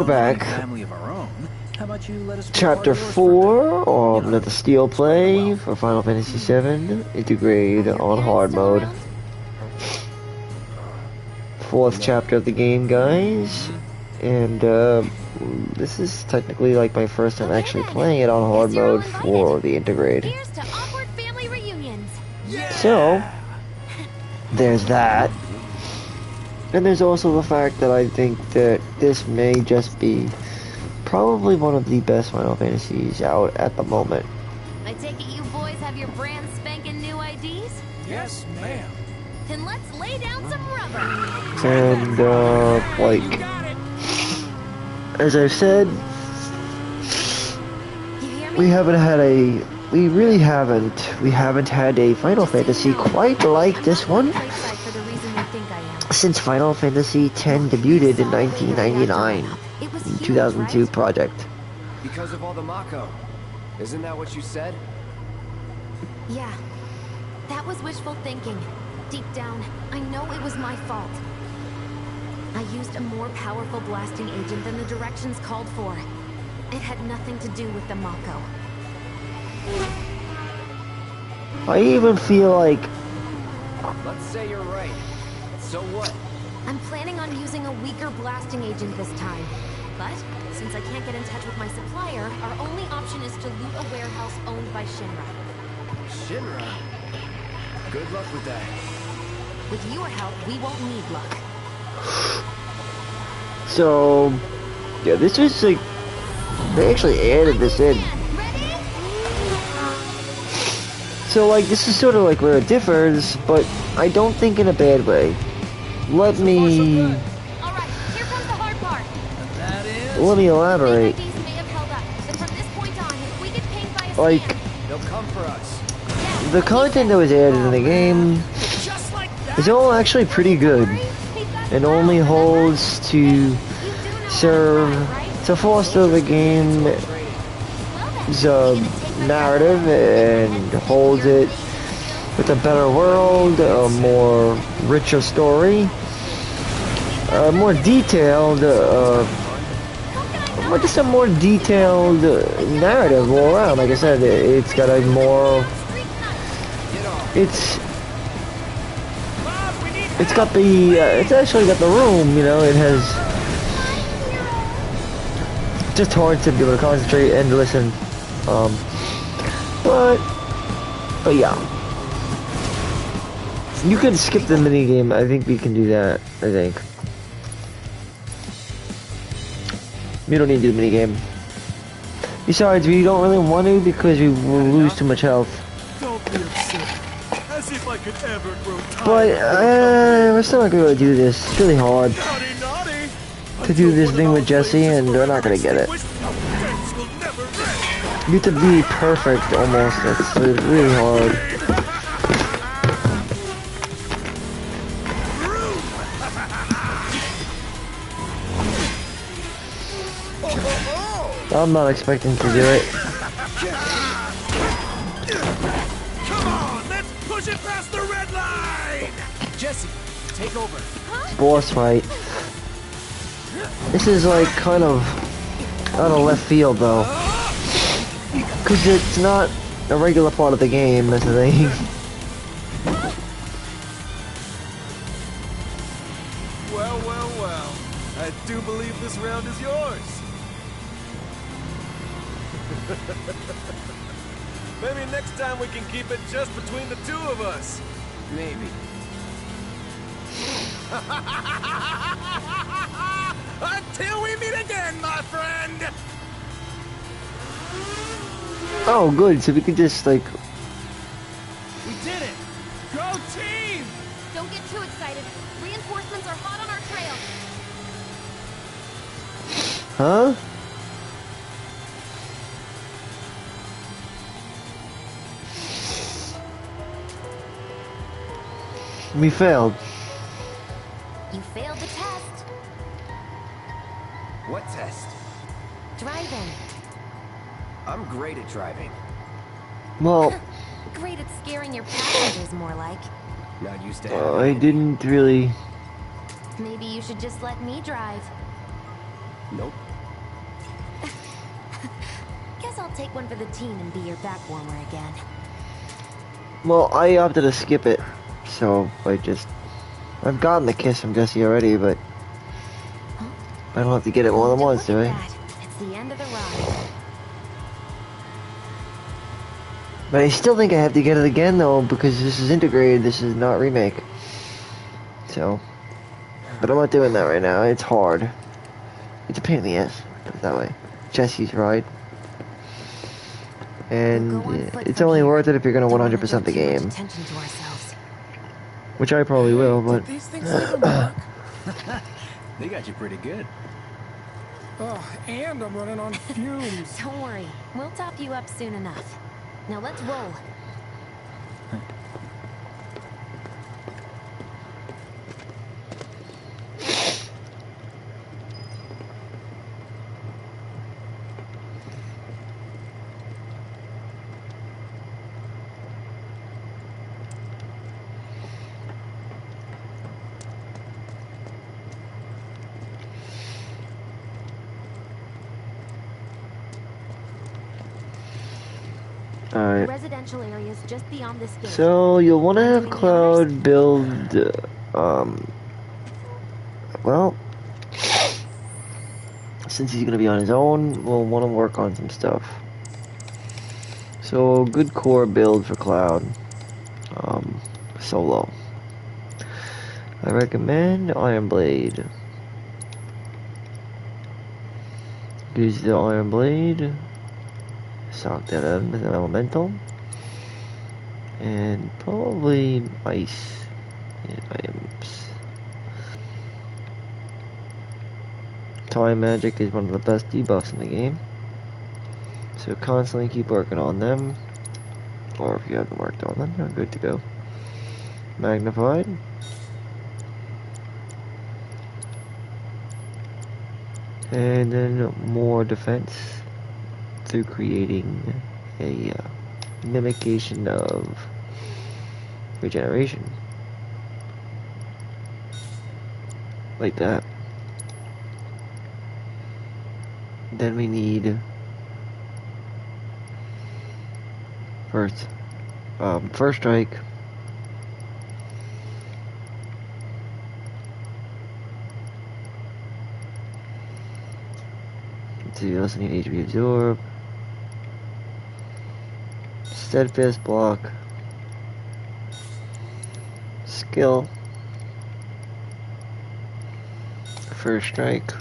We're back. Family of our own. How about you let us be Chapter part of yours 4 for of the STEELEPLay for Final Fantasy 7 Intergrade on hard mode. 4th chapter of the game, guys. And this is technically like my first time actually playing it on hard mode for the Intergrade. So, there's that. And there's also the fact that I think that this may just be probably one of the best Final Fantasies out at the moment. I take it you boys have your brand spanking new IDs? Yes, ma'am. Then let's lay down some rubber. And, like, as I've said, we haven't had a Final Fantasy quite like this one since Final Fantasy X debuted in 1999, in 2002 project. Because of all the Mako. Isn't that what you said? Yeah, that was wishful thinking. Deep down, I know it was my fault. I used a more powerful blasting agent than the directions called for. It had nothing to do with the Mako. I even feel like... Let's say you're right. So what? I'm planning on using a weaker blasting agent this time. But, since I can't get in touch with my supplier, our only option is to loot a warehouse owned by Shinra. Shinra? Good luck with that. With your help, we won't need luck. So, yeah, this is like... They actually added this in. So, like, this is sort of like where it differs, but I don't think in a bad way. Let me elaborate. Like, the content that was added in the game is all actually pretty good, and only holds to serve to foster the game's narrative, and holds it with a better world, a more richer story, more detailed, just a more detailed narrative all around. Like I said, it's got a more, it's got the, it's actually got the room, you know, it has, just hard to be able to concentrate and listen, but yeah. You can skip the minigame. I think we can do that. I think. We don't need to do the minigame. Besides, we don't really want to because we will lose too much health. Don't be upset. As if I could ever grow tired. But we're still not going to do this. It's really hard to do this thing with Jesse, and we're not going to get it. You have to be perfect almost. It's really hard. I'm not expecting to do it. Come on, let's push it past the red line. Jesse, take over. Boss fight. This is like kind of out of left field though, because it's not a regular part of the game. That's the thing. Well. I do believe this round is yours. Maybe next time we can keep it just between the two of us. Maybe. Until we meet again, my friend! Oh, good. So we could just like. We did it! Go team! Don't get too excited. Reinforcements are hot on our trail. Huh? We failed. You failed the test. What test? Driving. I'm great at driving. Well, Great at scaring your passengers, more like. Not used to I didn't really. Maybe you should just let me drive. Nope. I'll take one for the team and be your back warmer again. Well, I opted to skip it, so I've gotten the kiss from Jesse already, but I don't have to get it more than once, do I? That. It's the end of the ride. But I still think I have to get it again, though, because this is Intergrade, this is not Remake. So, but I'm not doing that right now, it's hard. It's a pain in the ass, put it that way. Jesse's ride. And it's only worth it if you're going to 100% the game. Which I probably will, but... These things even work? They got you pretty good. Oh, and I'm running on fumes. Don't worry, we'll top you up soon enough. Now let's roll. Alright. Residential areas just beyond this gate. So you'll want to have Cloud build, well, since he's going to be on his own, we'll want to work on some stuff. So good core build for Cloud, solo. I recommend Iron Blade. Use the Iron Blade. Sock that up with an elemental, and probably ice items. Time magic is one of the best debuffs in the game, so constantly keep working on them, or if you haven't worked on them, you're good to go. Magnified. And then more defense through creating a mimication of regeneration. Like that. Then we need first strike. So you also need HP absorb. Steadfast block, skill, first strike,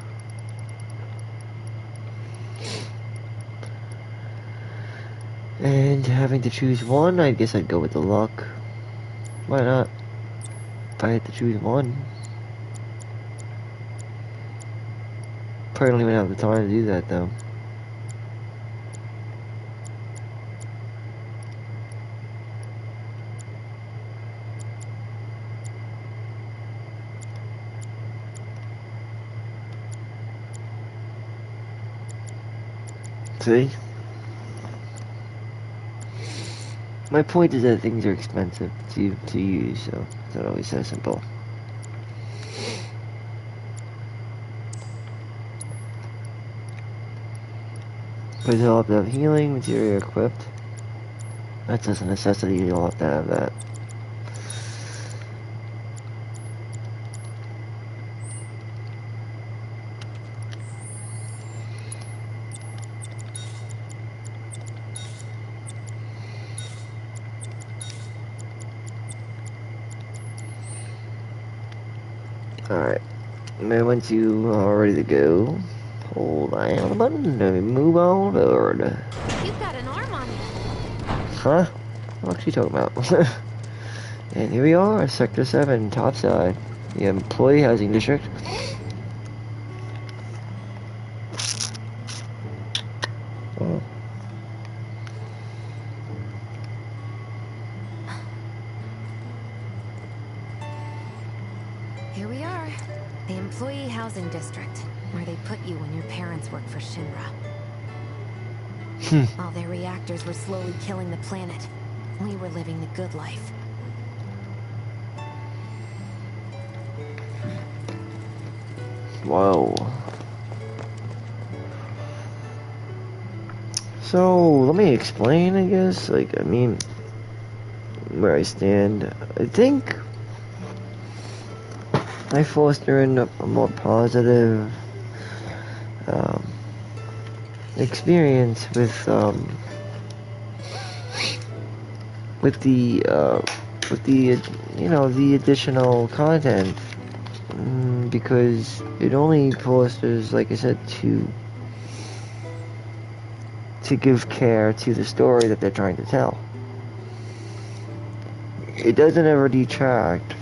and having to choose one, I guess I'd go with the luck. Why not? If I had to choose one. Probably don't even have the time to do that though. See? My point is that things are expensive to use, so it's not always so simple. But you'll have to have healing material equipped. That's just a necessity, you'll have to have that. Alright, and then once you are ready to go, hold down on the button and move on forward. You've got an arm on you. Huh? What are you talking about? And here we are, Sector 7, topside, the employee housing district. Oh. Here we are. The employee housing district, where they put you when your parents worked for Shinra. While their reactors were slowly killing the planet, we were living the good life. Whoa. So, let me explain, I guess. Like, I mean, where I stand. I think I foster in a more positive experience with the you know, the additional content, because it only fosters, like I said, to give care to the story that they're trying to tell. It doesn't ever detract,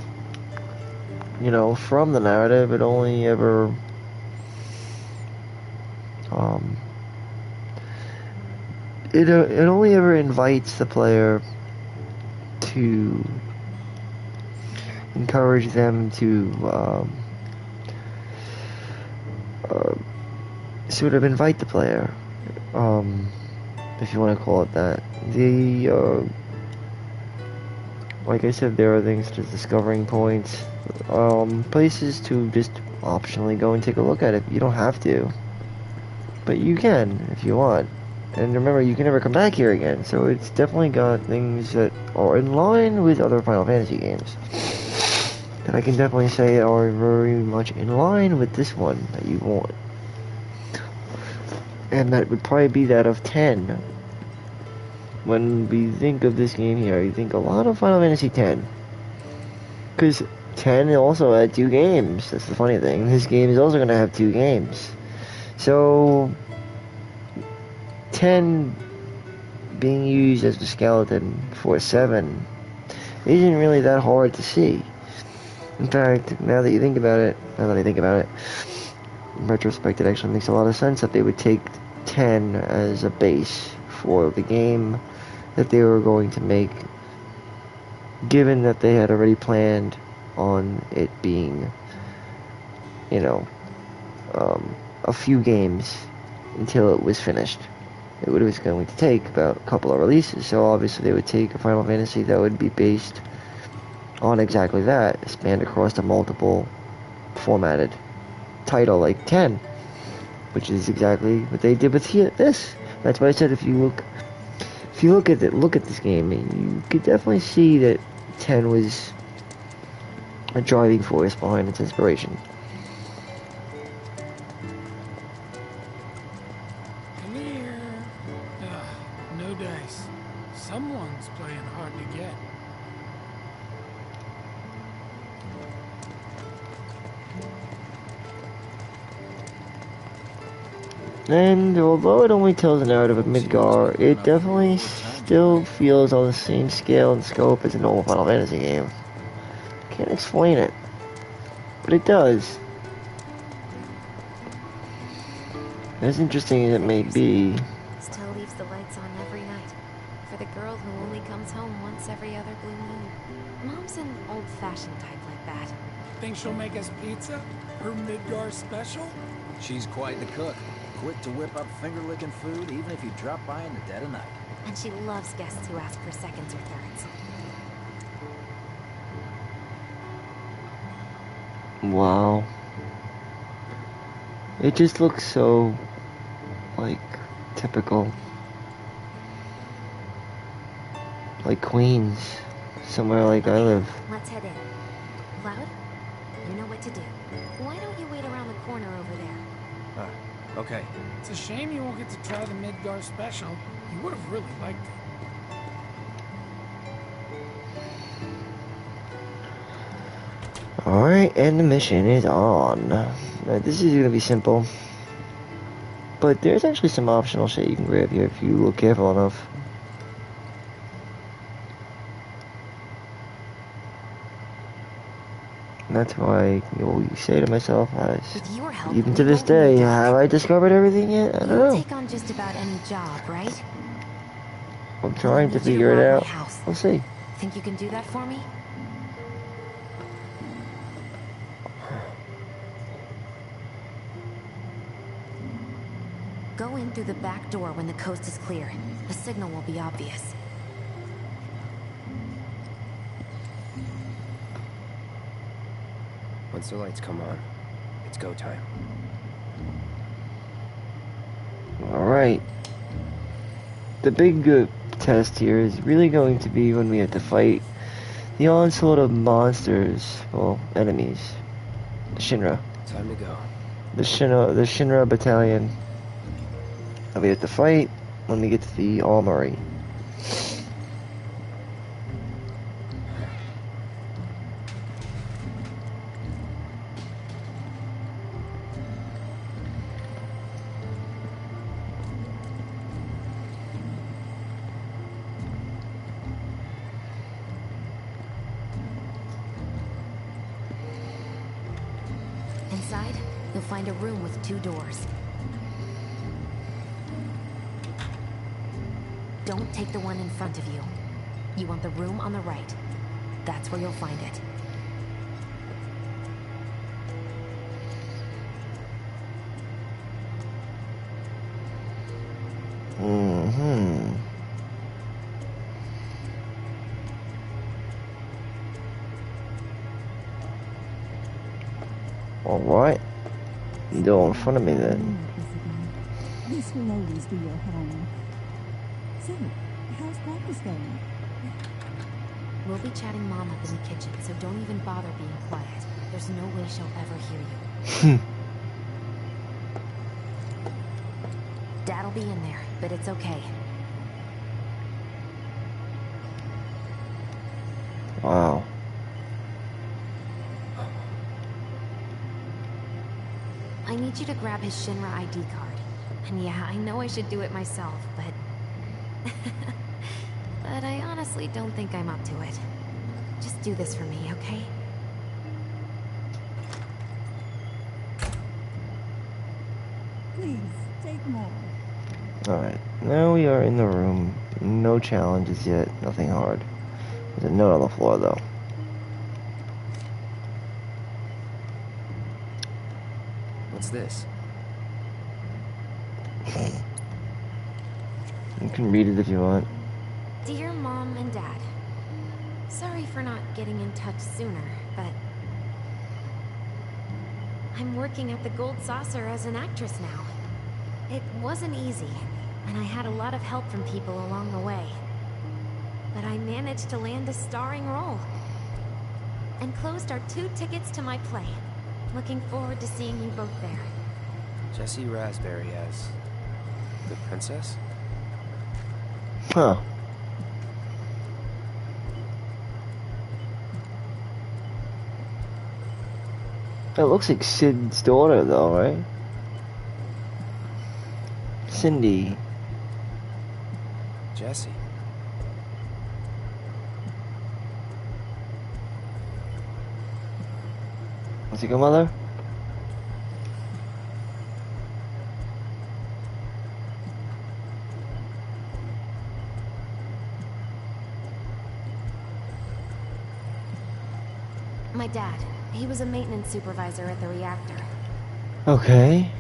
you know, from the narrative. It only ever it only ever invites the player to encourage them to sort of invite the player, if you want to call it that. Like I said, there are things to discovering points, places to just optionally go and take a look at it. You don't have to, but you can if you want. And remember, you can never come back here again, so it's definitely got things that are in line with other Final Fantasy games. That I can definitely say are very much in line with this one that you want. And that would probably be that of 10. When we think of this game here, you think a lot of Final Fantasy X. Because 10 also had 2 games. That's the funny thing. This game is also going to have 2 games. So 10 being used as the skeleton for 7 isn't really that hard to see. In fact, now that I think about it, in retrospect, it actually makes a lot of sense that they would take 10 as a base for the game that they were going to make, given that they had already planned on it being, you know, a few games until it was finished. It was going to take about a couple of releases, so obviously they would take a Final Fantasy that would be based on exactly that, spanned across a multiple formatted title like 10, which is exactly what they did with this. That's why I said if you look at this game, you could definitely see that 10 was a driving force behind its inspiration. Come here. No dice. Someone's playing hard to get. And although it only tells the narrative of Midgar, it definitely still feels on the same scale and scope as a normal Final Fantasy game. Can't explain it, but it does. As interesting as it may be, Still leaves the lights on every night. For the girl who only comes home once every other blue moon. Mom's an old-fashioned type like that. Think she'll make us pizza? Her Midgar special? She's quite the cook. Quick to whip up finger-licking food, even if you drop by in the dead of night. And she loves guests who ask for seconds or thirds. wow. It just looks so, like, typical. Like Queens. Somewhere like I live. Let's head in. Loud? You know what to do. Why don't you wait around the corner over there? Okay. It's a shame you won't get to try the Midgar special. You would have really liked it. Alright, and the mission is on. Now, this is gonna be simple. But there's actually some optional shit you can grab here if you look careful enough. And that's why I always say to myself, With your help, even we to this won't day, need to have I discovered everything yet? I don't You'll know. take on just about any job, right? I'm trying to I need you figure it rob my out. house. We'll see. Think you can do that for me? Go in through the back door when the coast is clear. The signal will be obvious. Once the lights come on, it's go time. Alright. the big test here is really going to be when we have to fight the onslaught of monsters, well, enemies. Shinra. Time to go. The Shinra battalion that we have to fight when we get to the armory. Inside, you'll find a room with 2 doors. Don't take the one in front of you. You want the room on the right. That's where you'll find it. Alright. Door in front of me then. This will always be your home. So, how's practice going? We'll be chatting Mom up in the kitchen, so don't even bother being quiet. There's no way she'll ever hear you. Dad'll be in there, but it's okay. Wow. I need you to grab his Shinra ID card. And yeah, I know I should do it myself, but... but I honestly don't think I'm up to it. Just do this for me, okay? Please, take more. Alright, now we are in the room. No challenges yet, nothing hard. There's a note on the floor though. What's this? You can read it if you want. Dear Mom and Dad, sorry for not getting in touch sooner, but... I'm working at the Gold Saucer as an actress now. It wasn't easy, and I had a lot of help from people along the way. But I managed to land a starring role. Enclosed are 2 tickets to my play. Looking forward to seeing you both there. Jessie Raspberry as the princess? Huh. It looks like Sid's daughter though, right? Cindy. Jessie. Was it your mother? My dad. He was a maintenance supervisor at the reactor. Okay.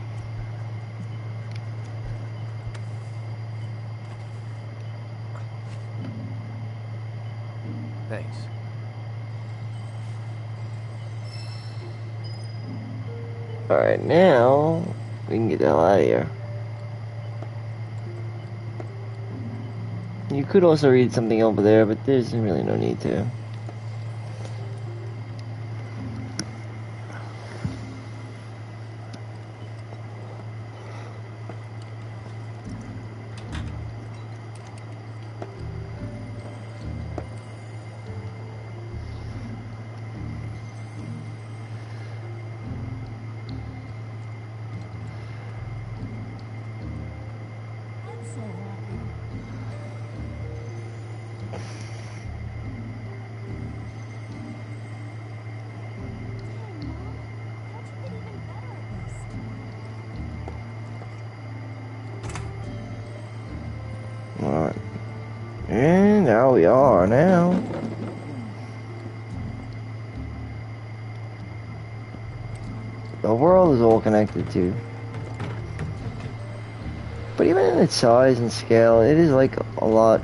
Thanks. Alright, now we can get the hell out of here. You could also read something over there, but there's really no need to. I'm so happy. Alright. And now we are now. The world is all connected too. But even in its size and scale, it is like a lot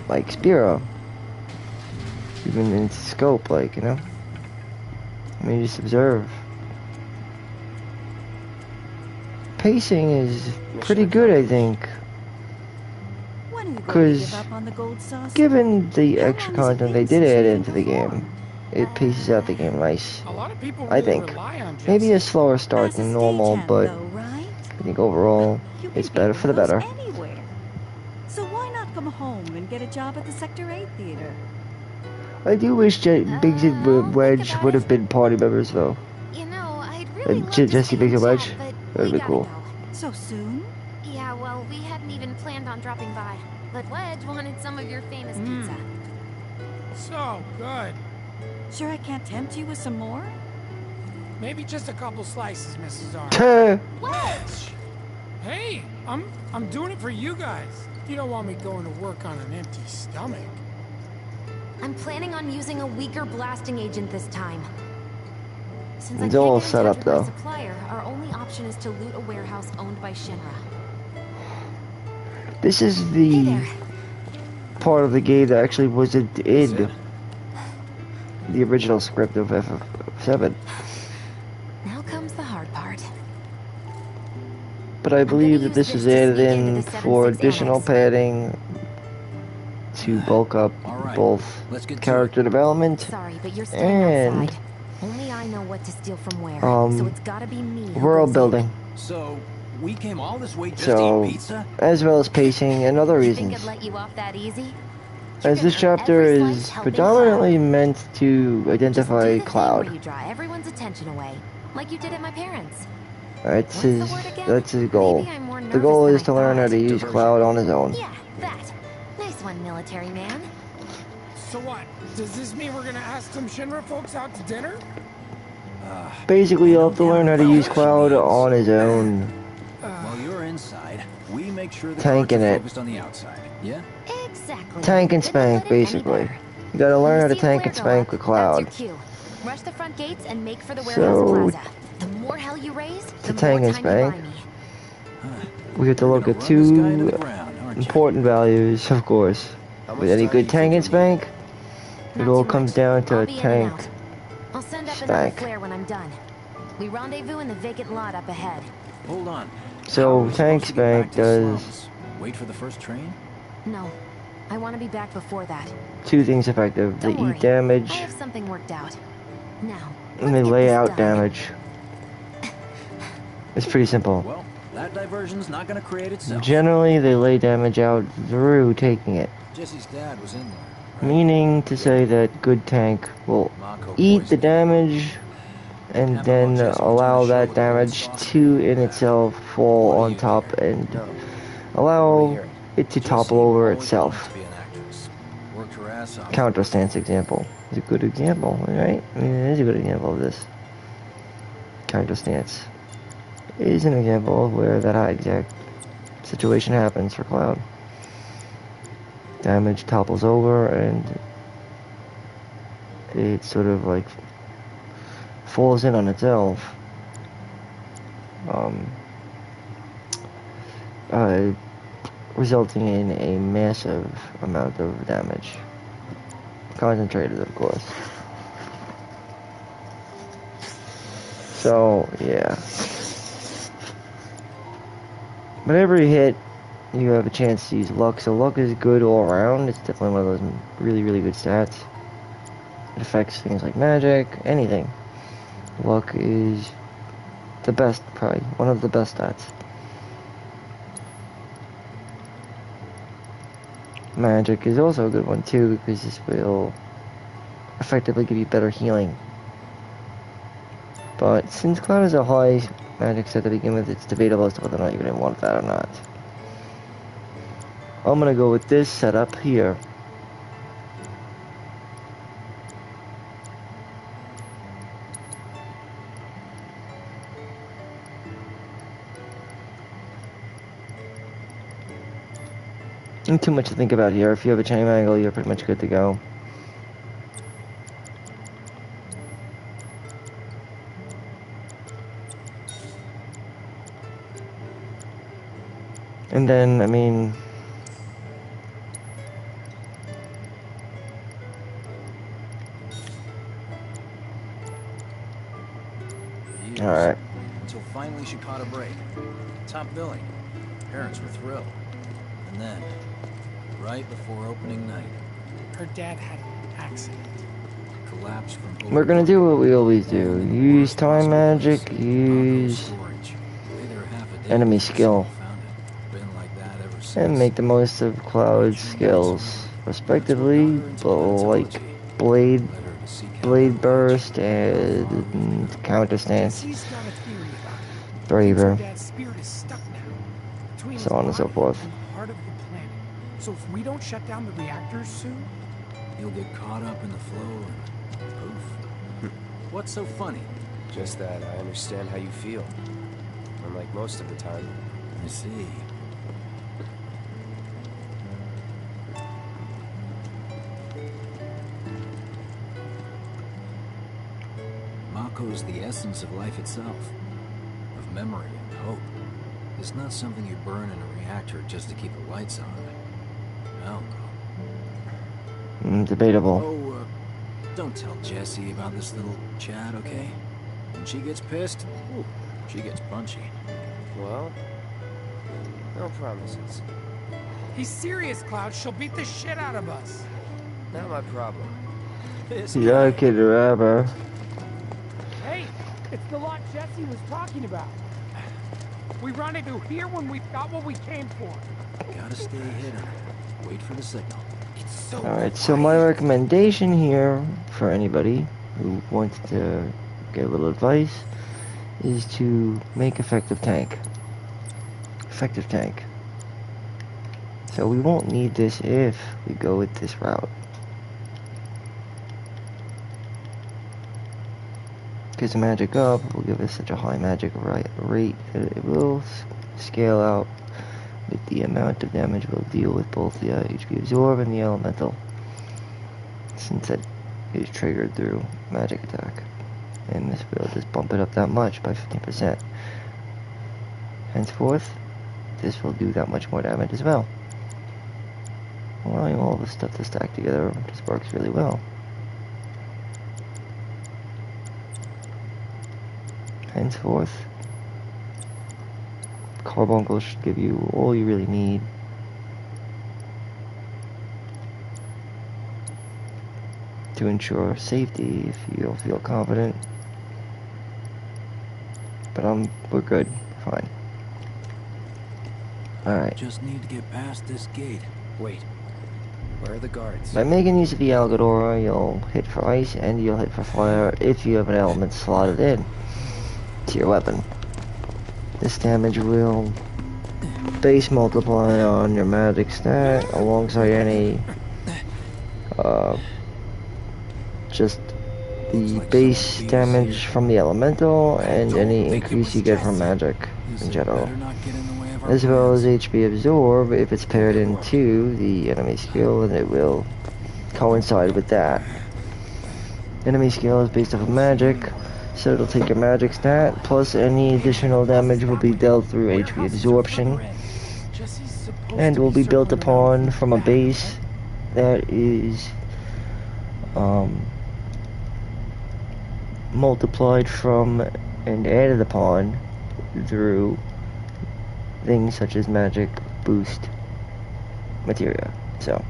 like Spiro. Even in its scope, like, you know? I mean, just observe. Pacing is pretty good, I think. What are you going to 'Cause give up on the gold saucer? given the How extra long has it content they been did since add you into the game, performed? it pieces out the game nice. A lot of people I really think. rely on Jesse. Maybe a slower start As a than normal, stagehand, but though, right? I think overall You it's can better be for the one of those better. anywhere. So why not come home and get a job at the Sector 8 theater? I do wish Biggs and I'll think Wedge about would it. have been party members though. You know, I'd really love to Jesse, stay Biggs, and and chat, Wedge. but That'd we be gotta cool. go. So soon? Yeah, well, we hadn't even planned on dropping by, but Wedge wanted some of your famous pizza. So good. Sure I can't tempt you with some more? Maybe just a couple slices, Mrs. R. Tuh. Wedge! Hey, I'm doing it for you guys. You don't want me going to work on an empty stomach. I'm planning on using a weaker blasting agent this time. Since It's I all can't get in set touch up, with my though. supplier, our only option is to loot a warehouse owned by Shinra. This is Hey the there. part of the game that actually wasn't That's in it? the original script of FF7. Now comes the hard part. But I believe that this was added in for 7-6 additional annex. padding to bulk up All right, both let's get to character development Sorry, but you're staying and outside. Only I know what to steal from where, um, so it's gotta be me who world goes building. in. So, we came all this way just So, to eat pizza? as well as pacing and other You think reasons. I'd let you off that easy? You're As this gonna earn chapter every slice is helping predominantly meant to Cloud. Just do identify the thing where Cloud. you draw everyone's attention away, like you did at my parents. That's What's the his, word again? that's his goal. Maybe I'm more The nervous goal than is I to learn how thought. to use Cloud on his own. Yeah, that. Nice one, military man. So what? Does this mean we're gonna ask some Shinra folks out to dinner? Basically, you'll have to learn how to use Cloud on his own. While you're inside, we make sure the Tanking cards are it. focused on the outside. Yeah? Exactly. Tank and Couldn't have spank, put it any basically. better. You gotta learn how to When you see a tank flare and go spank up, with Cloud. That's your cue. Rush the front gates and make for the So, warehouse plaza. The more hell you raise, the more tank and time you buy spank. me. We have to You're look gonna at run this guy into two the ground, aren't you? important values, of course. With any good tank and spank, it Not all too comes much. down to I'll a be in and tank. out. I'll send up another Spank. flare when I'm done. We rendezvous in the vacant lot up ahead. Hold on. So, How are we tank supposed to get back spank to does Slums? Wait for the first train? No, I want to be back before that. two things effective. They Don't worry. eat damage, I have something worked out. Now, and they let's get lay this out done. damage. It's pretty simple. Well, that diversion's not gonna create itself. Generally, they lay damage out through taking it. Jesse's dad was in there. Right? Meaning to say that good tank will Mako eat the poisoning. damage and then allow that damage to in itself fall on top and allow it to topple over itself. Counter stance example is a good example, right? I mean, it is a good example of this. Counter stance is an example of where that exact situation happens for Cloud. Damage topples over and it sort of like falls in on itself, resulting in a massive amount of damage. Concentrated, of course. So, yeah. Whenever you hit, you have a chance to use luck. So luck is good all around. It's definitely one of those really, really good stats. It affects things like magic, anything. Luck is the best, probably one of the best stats. Magic is also a good one too, because this will effectively give you better healing. But since Cloud is a high magic set to begin with, it's debatable as to whether or not you're going to want that or not. I'm going to go with this setup here. Not too much to think about here. If you have a chain angle, you're pretty much good to go. And then, I mean, alright. Until finally she caught a break. Top billing. Parents were thrilled. And then, right before opening night. Her dad had an accident. Collapsed from We're gonna do what we always do. in the Use worst time possible magic, place. use Storage. Lay there half a day enemy before skill, someone found it. Been like that ever since. and make the most of Cloud's skills, respectively, like Blade, Blade Burst, and Counter Stance, Jesse's got a theory about it. Braver, Her dad's spirit is stuck now, between so his on and so body forth. and the heart of the planet. So if we don't shut down the reactors soon, You'll get caught up in the flow and poof. What's so funny? Just that I understand how you feel. Unlike most of the time. I see. Mako's the essence of life itself. Of memory and hope. It's not something you burn in a reactor just to keep the lights on. Hell no. Debatable. Oh, don't tell Jessie about this little chat, okay? When she gets pissed, ooh, she gets punchy. Well, no promises. he's serious, Cloud. She'll beat the shit out of us. Not my problem. Yeah, kid, rapper. Hey, it's the lot Jesse was talking about. We rendezvous here when we've got what we came for. Gotta stay hidden. Wait for the signal. It's so Alright, so my recommendation here for anybody who wants to get a little advice is to make effective tank. Effective tank. So we won't need this if we go with this route. Because the magic up will give us such a high magic rate that it will scale out with the amount of damage we'll deal with both the HP absorb and the elemental, since it is triggered through magic attack, and this will just bump it up that much by 15%. Henceforth, this will do that much more damage as well, allowing all the stuff to stack together. Just works really well. Henceforth, Carbuncle should give you all you really need. To ensure safety if you don't feel confident. But we're good. Fine. Alright. Just need to get past this gate. Wait. Where are the guards? By making use of the Algadora, you'll hit for ice and you'll hit for fire if you have an element slotted in to your weapon. This damage will base multiply on your magic stat alongside any just the base damage from the elemental and any increase you get from magic in general, as well as HP absorb if it's paired into the enemy skill, and it will coincide with that. Enemy skill is based off of magic, so it'll take your magic stat, plus any additional damage will be dealt through HP absorption, and will be built upon from a base that is multiplied from and added upon through things such as magic boost materia. So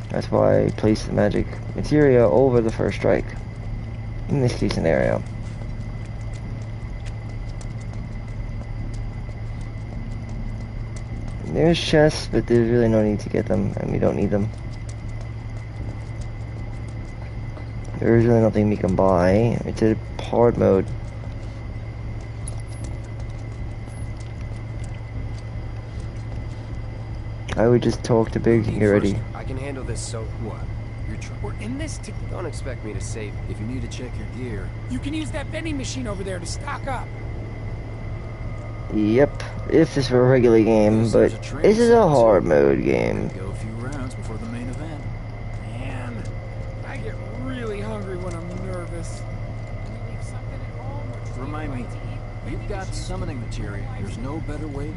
that's why I placed the magic materia over the first strike in this key scenario. There's chests, but there's really no need to get them, and we don't need them. There's really nothing we can buy. It's a hard mode. I would just talk to Big and get ready. I can handle this, so What? You're We're in this to... don't expect me to save you. If you need to check your gear, You can use that vending machine over there to stock up. Yep, if this were a regular game, but this is a hard mode game. go a few rounds before the main event. Man, I get really hungry when I'm nervous. Can we leave something at home or just leave Remind a me, bite to eat? we've got summoning materia. There's no better way.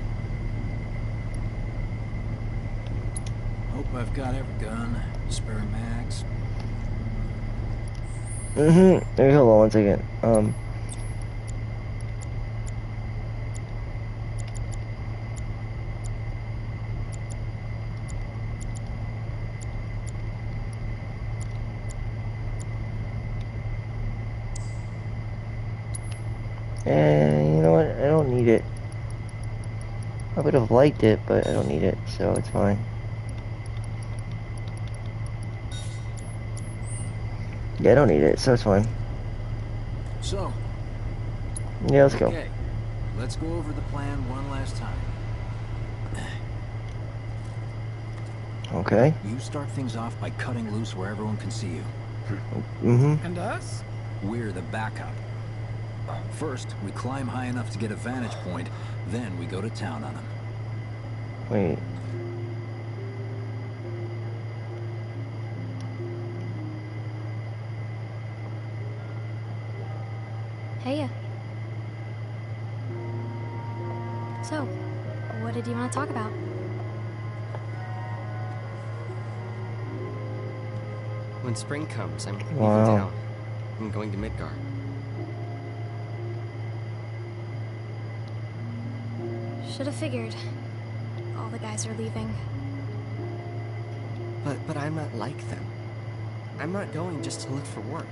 Hope I've got every gun, spare mags. Hey, hold on one second. And you know what? I don't need it. I would have liked it, but I don't need it, so it's fine. Yeah, I don't need it, so it's fine. So, Yeah, let's go. okay, let's go over the plan one last time. Okay. You start things off by cutting loose where everyone can see you. Mm-hmm. And us? We're the backup. First, we climb high enough to get a vantage point, then we go to town on them. Wait. Heya. So, what did you want to talk about? When spring comes, I'm leaving Wow. town. I'm going to Midgar. Should have figured. All the guys are leaving. But I'm not like them. I'm not going just to look for work.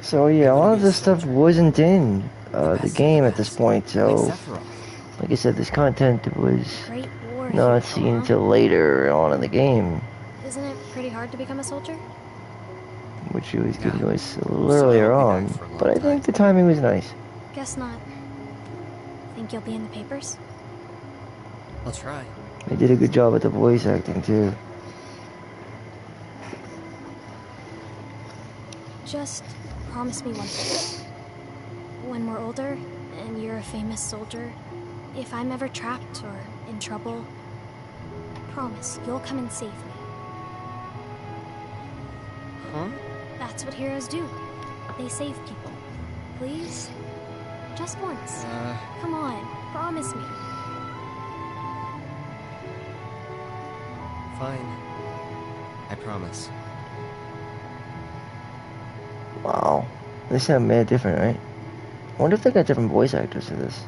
So yeah, a lot of this stuff wasn't in the game at this point, Like so Sephiroth. like I said, this content was Great war not hero, seen huh? until later on in the game, Isn't it pretty hard to become a soldier? which he was giving Yeah. us a little So earlier I'll be on, back for a long but I time. think the timing was nice. Guess not. Think you'll be in the papers? I'll try. They did a good job at the voice acting too. Just promise me one thing. When we're older, and you're a famous soldier, if I'm ever trapped or in trouble, promise you'll come and save me. Huh? That's what heroes do. They save people. Please? Just once. Come on, promise me. Fine. I promise. Wow, they sound mad different, right? I wonder if they got different voice actors for this.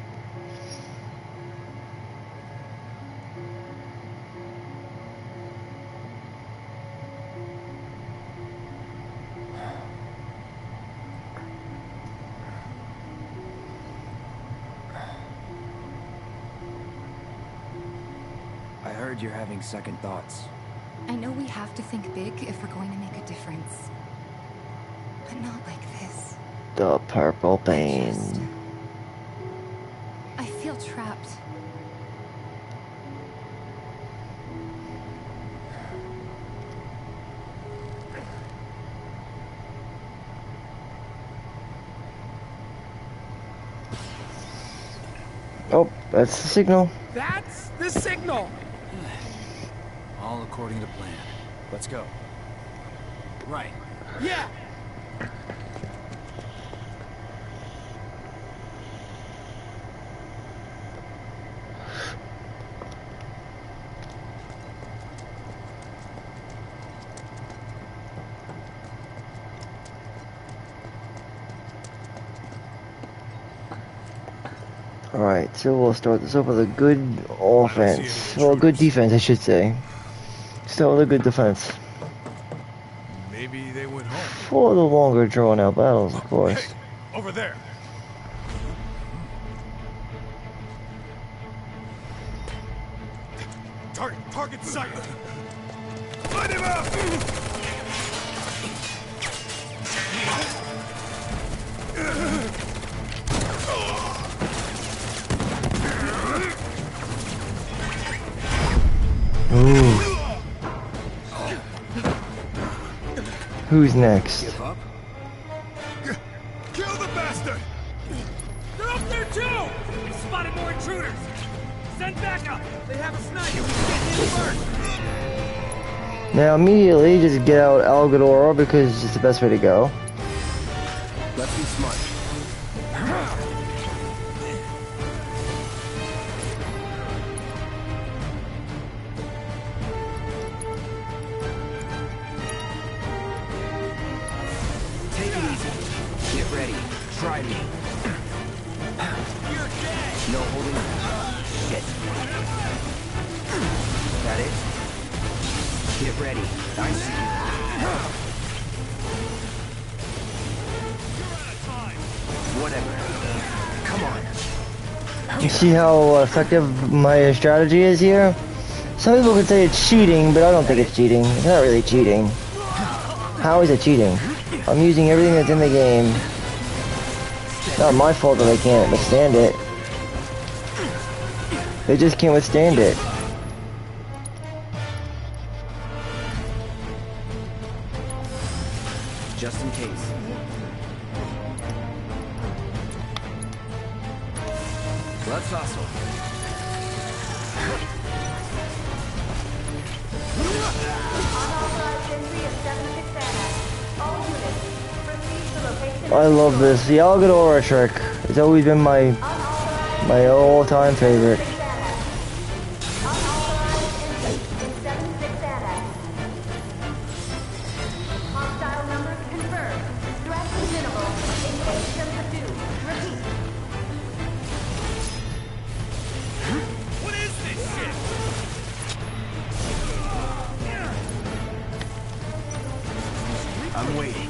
I heard you're having second thoughts. I know we have to think big if we're going to make a difference. But not like this. The purple pain. I feel trapped. Oh, that's the signal. That's the signal! All according to plan. Let's go. Right. Yeah! Alright, so we'll start this off with a good offense. Well, good defense, I should say. Start with a good defense. Maybe they went home. For the longer drawn out battles, of course. Hey, over there. Target sight. Light him up. Ooh. Who's next? Give up? Kill the bastard. They're up there too! We've spotted more intruders! Send backup! They have a sniper! We can get him first! Now immediately just get out Algador because it's the best way to go. Let's be smart. Take it easy. Get ready. Try me. You're dead! No holding on. Shit. That it? Get ready. I see you. Whatever. Come on. You see how effective my strategy is here? Some people could say it's cheating, but I don't think it's cheating. It's not really cheating. How is it cheating? I'm using everything that's in the game. It's not my fault that I can't withstand it. They just can't withstand it. Just in case. Let's hustle. I love this. The Algadora trick. It's always been my all-time favorite. I'm waiting.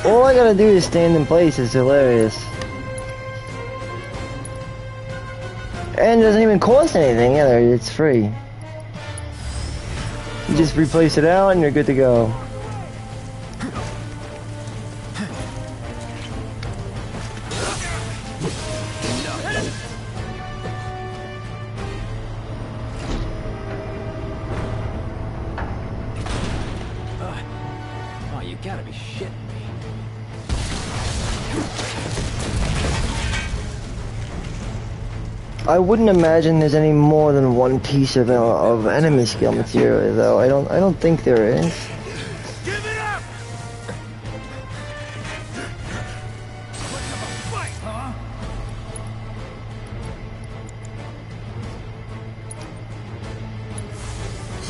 All I gotta do is stand in place. It's hilarious. And it doesn't even cost anything either. It's free. You just replace it out and you're good to go. Oh, you gotta be shitting me. I wouldn't imagine there's any more than one piece of enemy skill material, though. I don't think there is. Give it up! Fight, huh?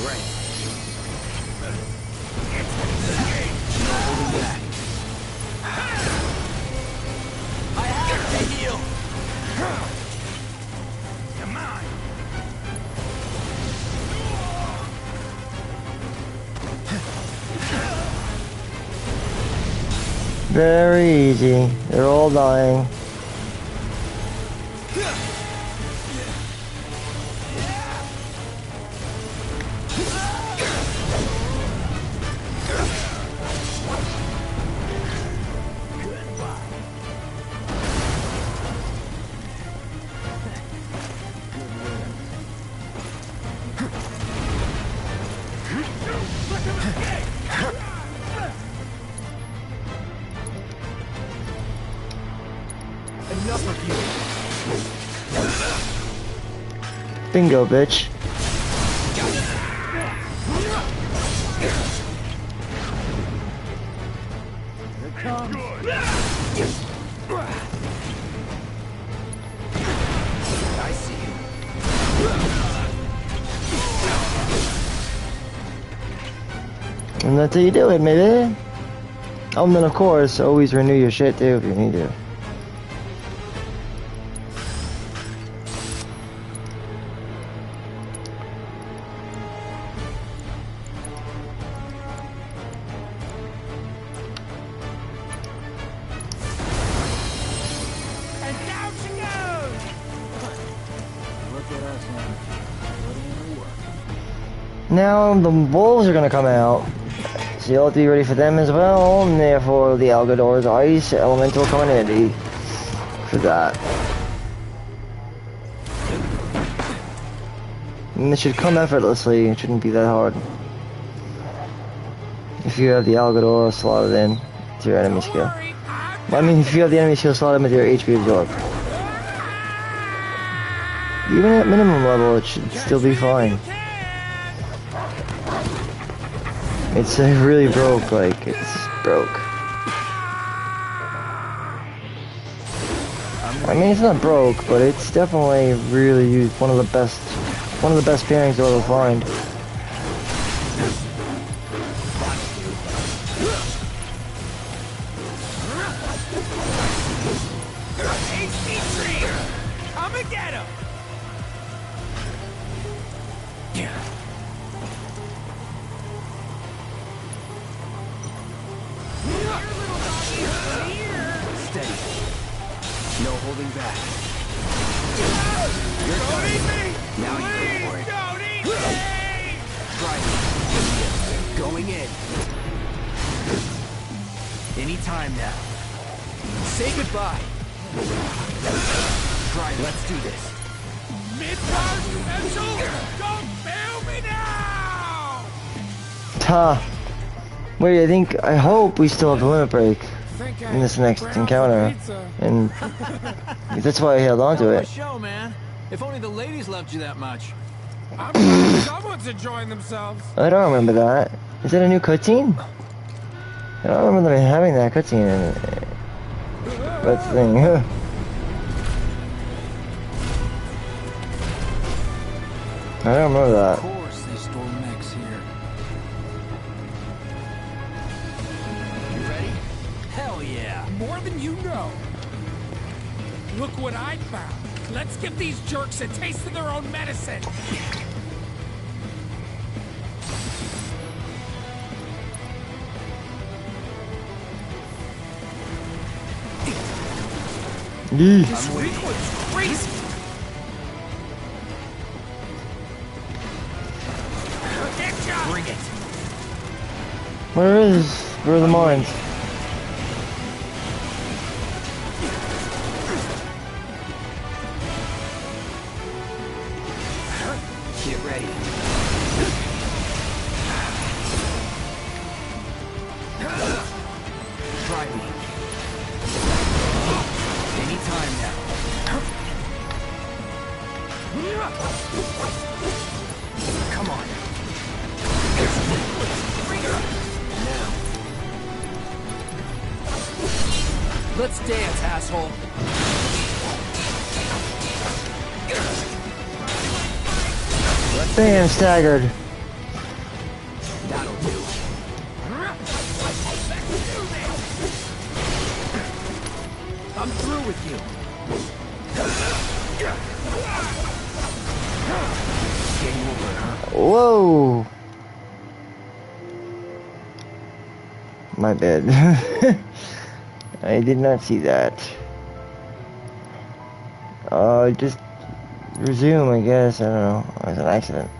Right. I have to heal. Come on. Very easy. They're all dying. Enough of you. Bingo, bitch. I see you. And that's how you do it, maybe. Oh, and then of course, always renew your shit too if you need to. And down she goes! Look at us now. Putting in the work. Now the wolves are gonna come out. So you'll have to be ready for them as well, and therefore the Algador's ice element will come in handy for that. And it should come effortlessly, it shouldn't be that hard. If you have the Algador slotted in to your enemy skill. I mean, if you have the enemy skill slotted with your HP absorb. Even at minimum level, it should still be fine. It's really broke, like, it's broke. I mean, it's not broke, but it's definitely really used, one of the best pairings you'll ever find. No holding back. Don't eat me! Now you go for it. Don't eat me! Try it. Going in. Anytime now. Say goodbye. Try it. Let's do this. Mid-power special? Don't fail me now! Ta. Wait, I hope we still have the limit break in this next encounter, and that's why I held on to it. Show, man. If only the ladies loved you that much. I'm glad someone's enjoying themselves. I don't remember that. Is that a new cutscene? I don't remember them having that cutscene in it. That's the thing. I don't remember that. Of course, they store mechs here. You ready? Hell yeah. More than you know. Look what I found. Let's give these jerks a taste of their own medicine. This recoil's crazy. Bring it. Where are the mines? Get ready. Try me. Anytime now. Come on. Now. Let's dance, asshole. Damn, staggered. That'll do. I'm through with you. Game over, huh? Whoa. My bad. I did not see that. Just resume, I guess. I don't know. It was an accident.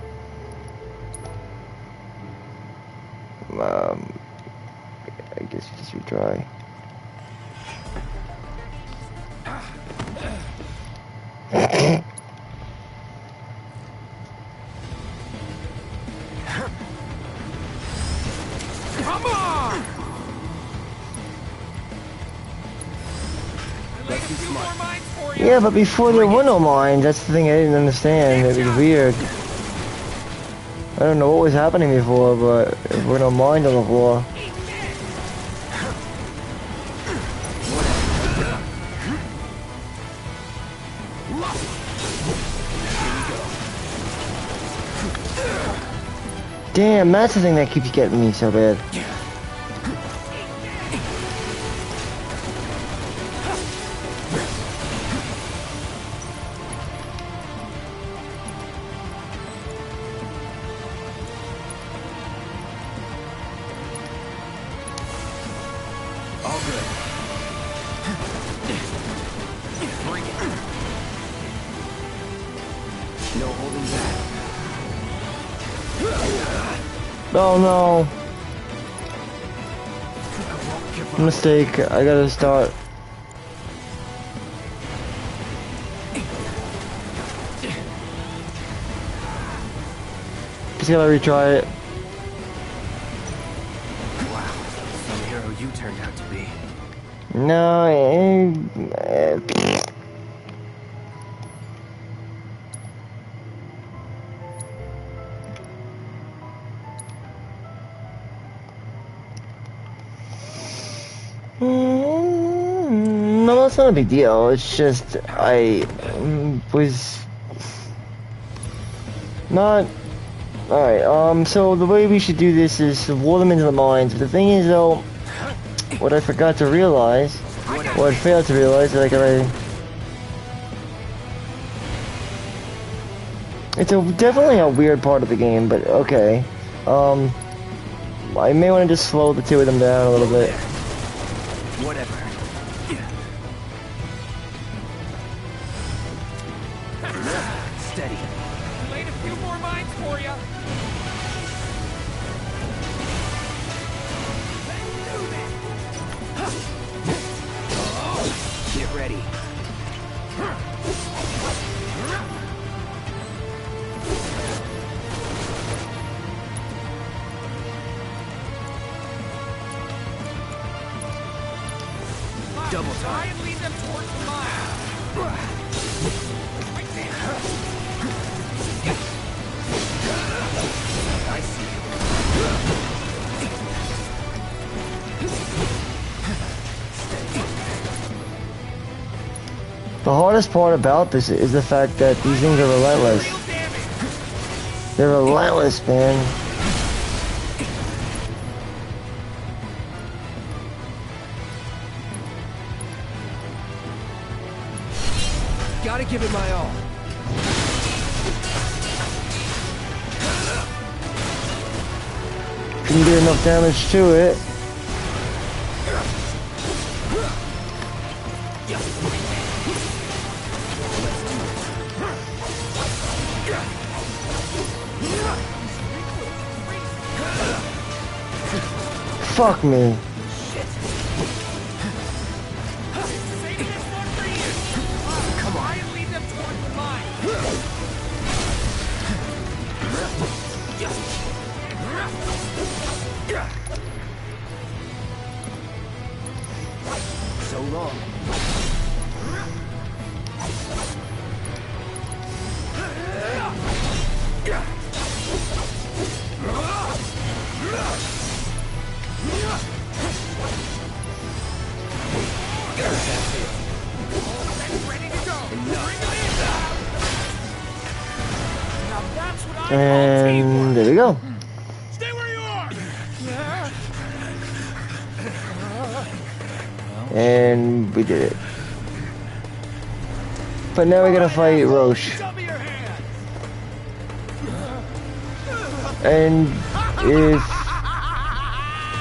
I guess just retry. Come on! Yeah, but before there were no mines, that's the thing I didn't understand. It was weird. I don't know what was happening before, but there were no mines on the floor. Damn, that's the thing that keeps getting me so bad. All good. Bring it. No holding back. Oh no. Mistake. I gotta start. Just gotta retry it. Wow, some hero you turned out to be. No, no, it's not a big deal. It's just I was not. Alright, so the way we should do this is to lure them into the mines. But the thing is, though, what I forgot to realize, what I failed to realize, that I gotta. It's definitely a weird part of the game, but okay. I may want to just slow the two of them down a little bit. Whatever. Double time. Try and lead them towards the mine. Right there. I see you. The hardest part about this is the fact that these things are relentless. They're relentless, man. Gotta give it my all. Didn't do enough damage to it. Fuck me. Come on. Lead them toward the mine. So long. And there we go. Stay where you are. And we did it. But now we gotta fight Roche. And if...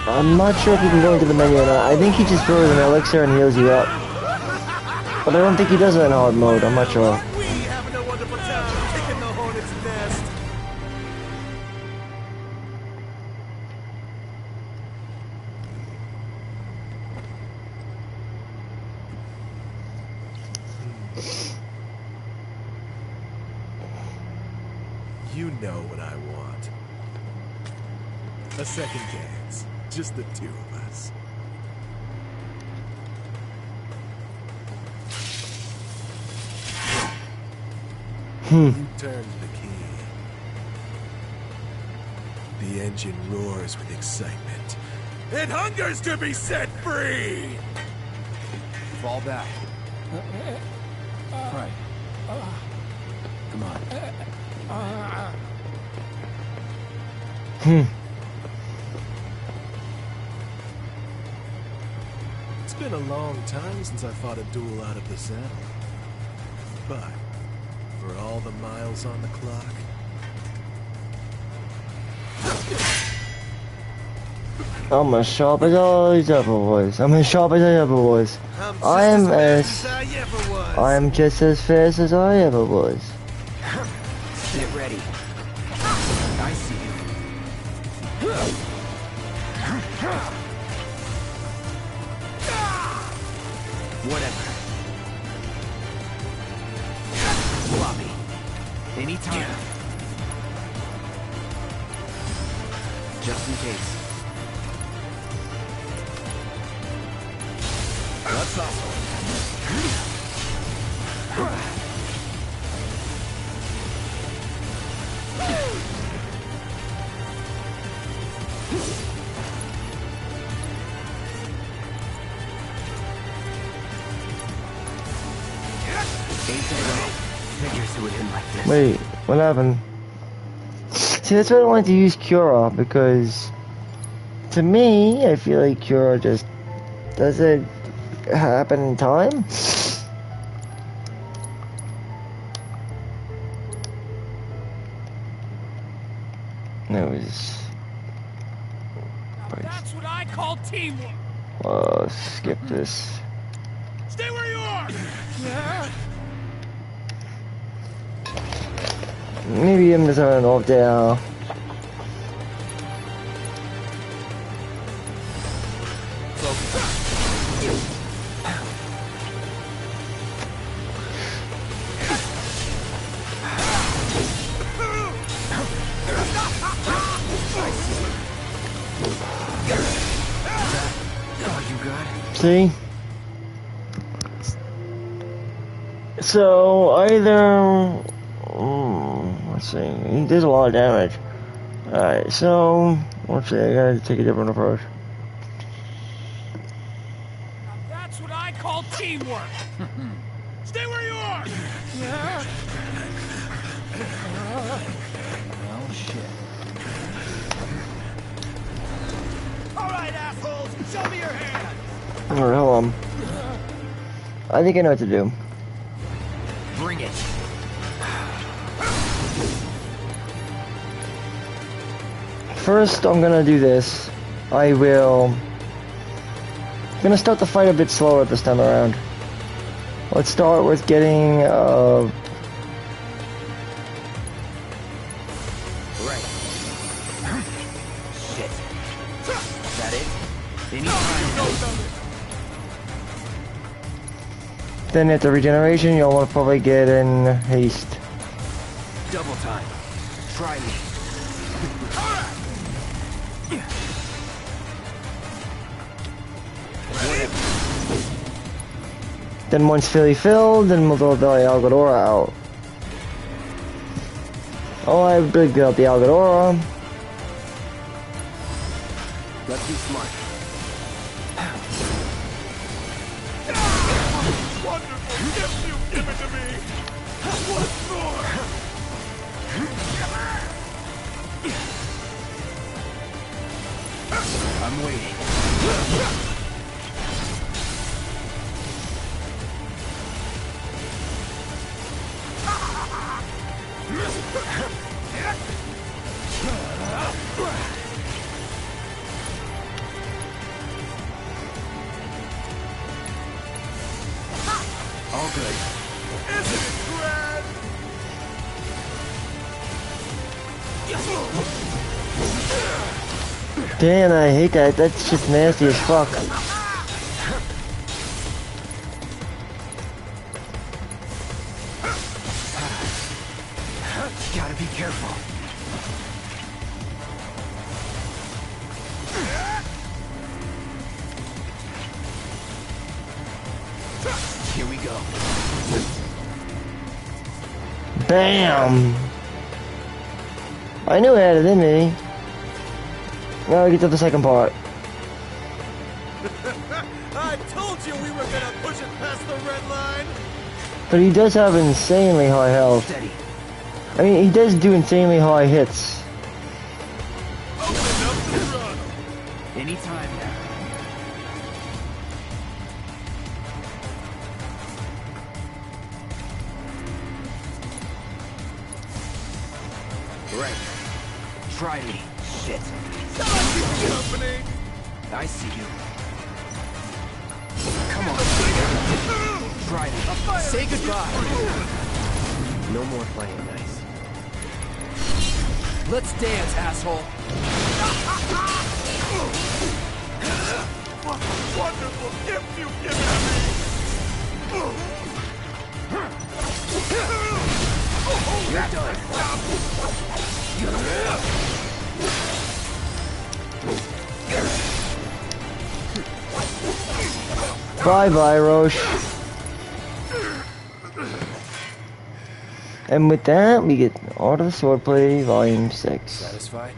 I'm not sure if you can go into the menu or not. I think he just throws an elixir and heals you up. But I don't think he does that in hard mode. I'm not sure. You know what I want. A second dance. Just the two of us. You turned the key. The engine roars with excitement. It hungers to be set free! Fall back. Right. Come on. It's been a long time since I fought a duel out of the saddle. But, for all the miles on the clock... I'm as sharp as I ever was. I'm as sharp as I ever was. I am just as fast as I ever was. Get ready. I see you. Whatever. Floppy. Anytime. Just in case. That's awesome. Wait, what happened? See, that's why I don't like to use Cura, because to me, I feel like Cura just doesn't happen in time. It was... That's what I call teamwork. Skip this. Stay where you are. Maybe I'm just having an off day now. See? So either let's see, he does a lot of damage. Alright, so let's see, I gotta take a different approach. Now that's what I call teamwork. Stay where you are. Well, shit. All right, assholes, show me your hands. Alright, hold on. I think I know what to do. Bring it. First, I'm gonna do this. I'm gonna start the fight a bit slower this time around. Let's start with getting, Right. Shit. Is that it? Then at the regeneration, you'll want to probably get in haste. Double time. Try me. Then once fully filled, then we'll throw the Algadora out. Oh, I big out the Algadora. Let's be smart. Wonderful gift you've given to me. What's more? I'm waiting. All good. Isn't it grand? Damn, I hate that. That's just nasty as fuck. Gotta be careful. Here we go. Bam! I knew I had it in me. Now we get to the second part. I told you we were gonna push it past the red line. But he does have insanely high health. Steady. I mean, he does do insanely high hits. Open up the throttle. Anytime now. Right. Try me. Shit. Company. I see you. Come on. Try me. Say goodbye. No more playing nice. Let's dance, asshole. What a wonderful gift you've given me. You're done. Bye-bye, Roche. And with that, we get Art of the Swordplay, Volume 6. Satisfied?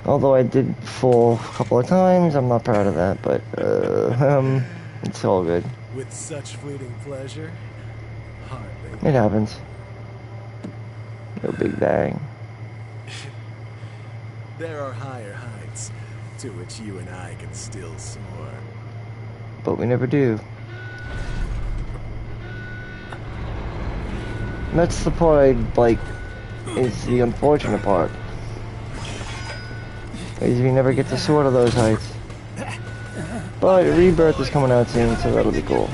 Although I did fall a couple of times, I'm not proud of that, but, it's all good. With such fleeting pleasure? Hardly. It happens. No big bang. There are higher heights to which you and I can still soar. But we never do. That's the part I like, is the unfortunate part. Is we never get to soar to those heights. But Rebirth is coming out soon, so that'll be cool.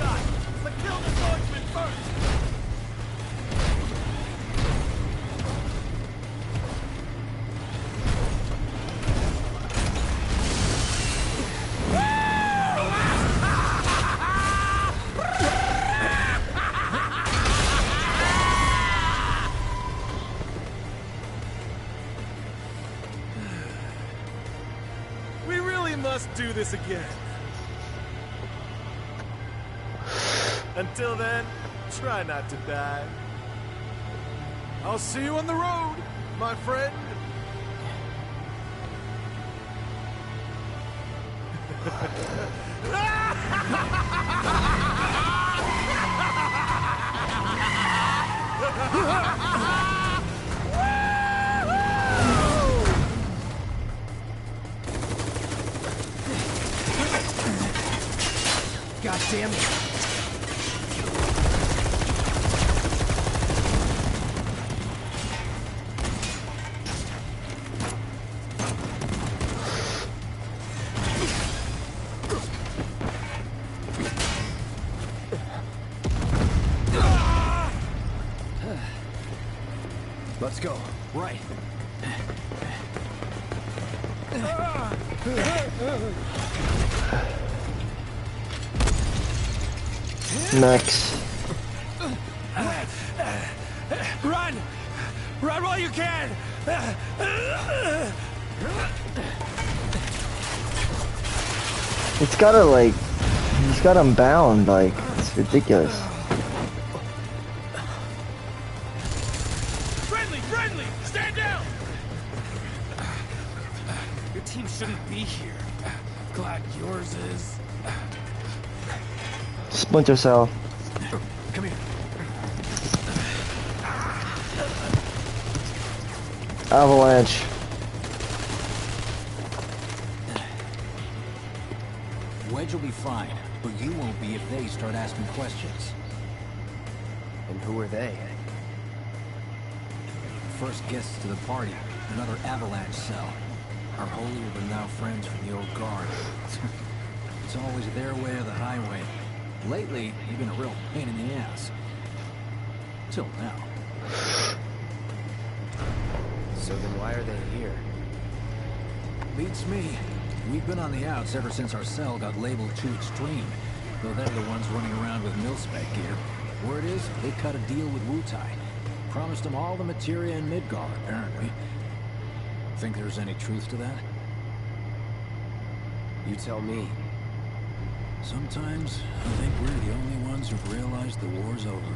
Do this again. Until then, Try not to die. I'll see you on the road, my friend. God damn it. Let's go. Right. Max. Run! Run while you can! It's gotta like, he's got him bound, like, it's ridiculous. Friendly! Stand down! Your team shouldn't be here. Glad yours is. Splinter Cell. Come here. Avalanche. Wedge will be fine, but you won't be if they start asking questions. And who are they? First guests to the party, another Avalanche cell. Our holier-than-thou friends from the old guard. It's always their way or the highway. Lately, you've been a real pain in the ass. Till now. So then why are they here? Beats me. We've been on the outs ever since our cell got labeled too extreme. Though they're the ones running around with mil-spec gear. Word is, they cut a deal with Wu-Tai. Promised them all the materia in Midgard, apparently. Think there's any truth to that? You tell me. Sometimes, I think we're the only ones who've realized the war's over.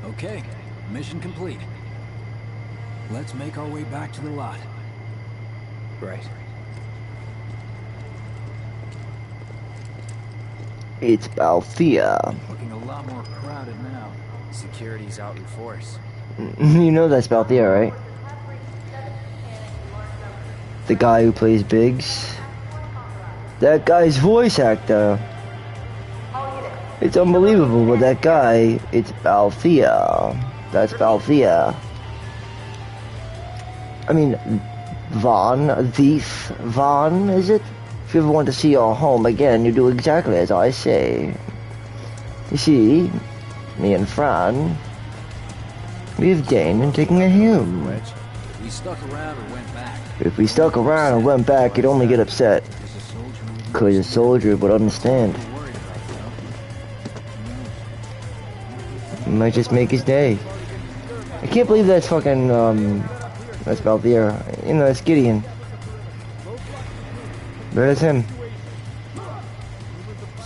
Okay, mission complete. Let's make our way back to the lot. Right. It's Balthea. Looking a lot more crowded now. Security's out in force. You know that's Balthea, right? The guy who plays Biggs. That guy's voice actor. It's unbelievable, but that guy, it's Balthea. That's Balthea. I mean, Vaughn, is it? If you ever want to see your home again, you do exactly as I say. You see, me and Fran, we've gained in taking a hymn. We stuck around or went back. If we stuck around and went back, you'd only get upset. Cause a soldier would understand. Might just make his day. I can't believe that's fucking, that's Balthea. You know, it's Gideon. There's him.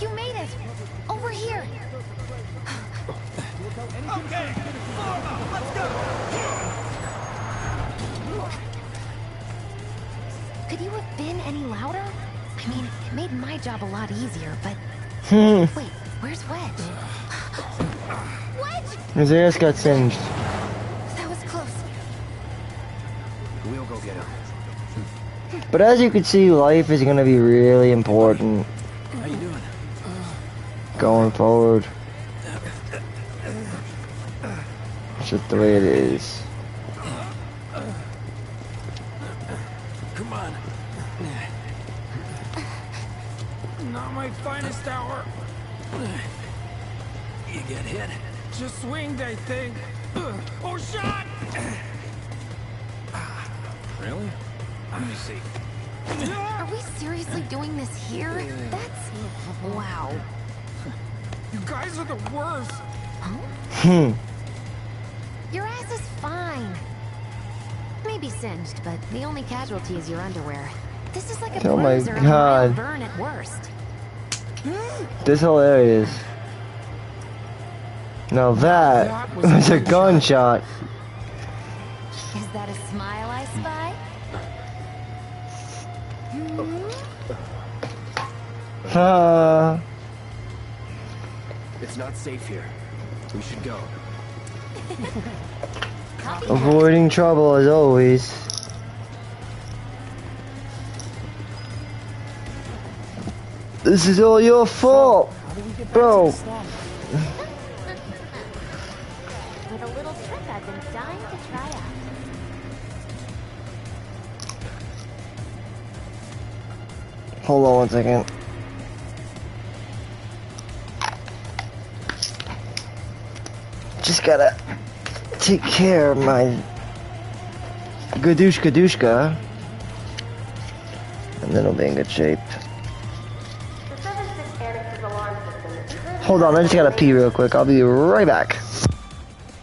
You made it! Over here! Okay! Let's go! Could you have been any louder? I mean, it made my job a lot easier, but... Wait, where's Wedge? Wedge! His ass got singed. That was close. We'll go get him. But as you can see, life is gonna be really important. How you doing? Going forward. It's just the way it is. Come on. Not my finest hour. You get hit? Just swinged, I think. Oh, shot! Really? Let me see. Are we seriously doing this here? That's... wow. You guys are the worst. Huh? Your ass is fine. Maybe singed, but the only casualty is your underwear. This is like a Oh my bruise or a God. mild burn at worst. This hilarious. Now that was a gunshot. Is that a smile I spy? It's not safe here. We should go. Avoiding trouble as always. This is all your fault, bro. With a little trick I've been dying to try out. Hold on one second. Just gotta take care of my Gadushka, and then I'll be in good shape. Hold on, I just gotta pee real quick. I'll be right back.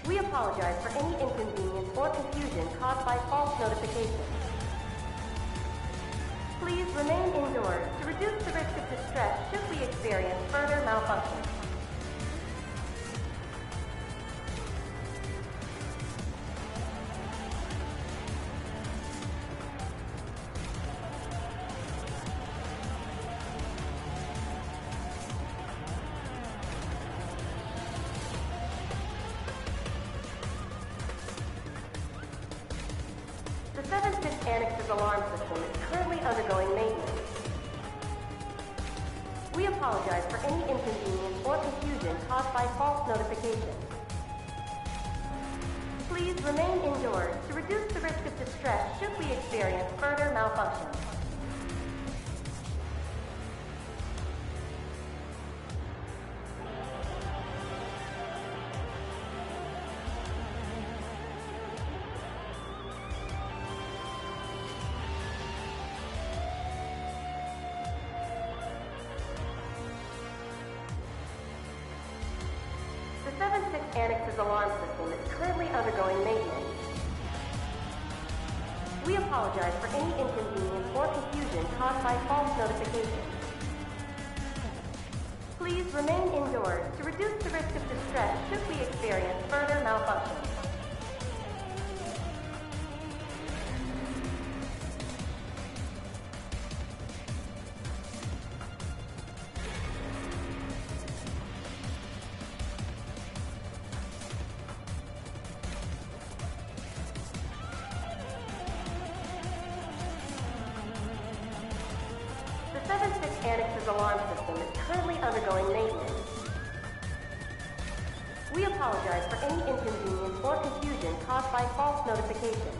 We apologize for any inconvenience or confusion caused by false notifications. Please remain indoors to reduce the risk of distress should we experience further malfunction. Annex's alarm system is currently undergoing maintenance. We apologize for any inconvenience or confusion caused by false notifications. Please remain indoors to reduce the risk of distress should we experience further malfunction. Annex's alarm system is currently undergoing maintenance. We apologize for any inconvenience or confusion caused by false notifications. Please remain indoors to reduce the risk of distress should we experience further malfunction. Annex's alarm system is currently undergoing maintenance. We apologize for any inconvenience or confusion caused by false notifications.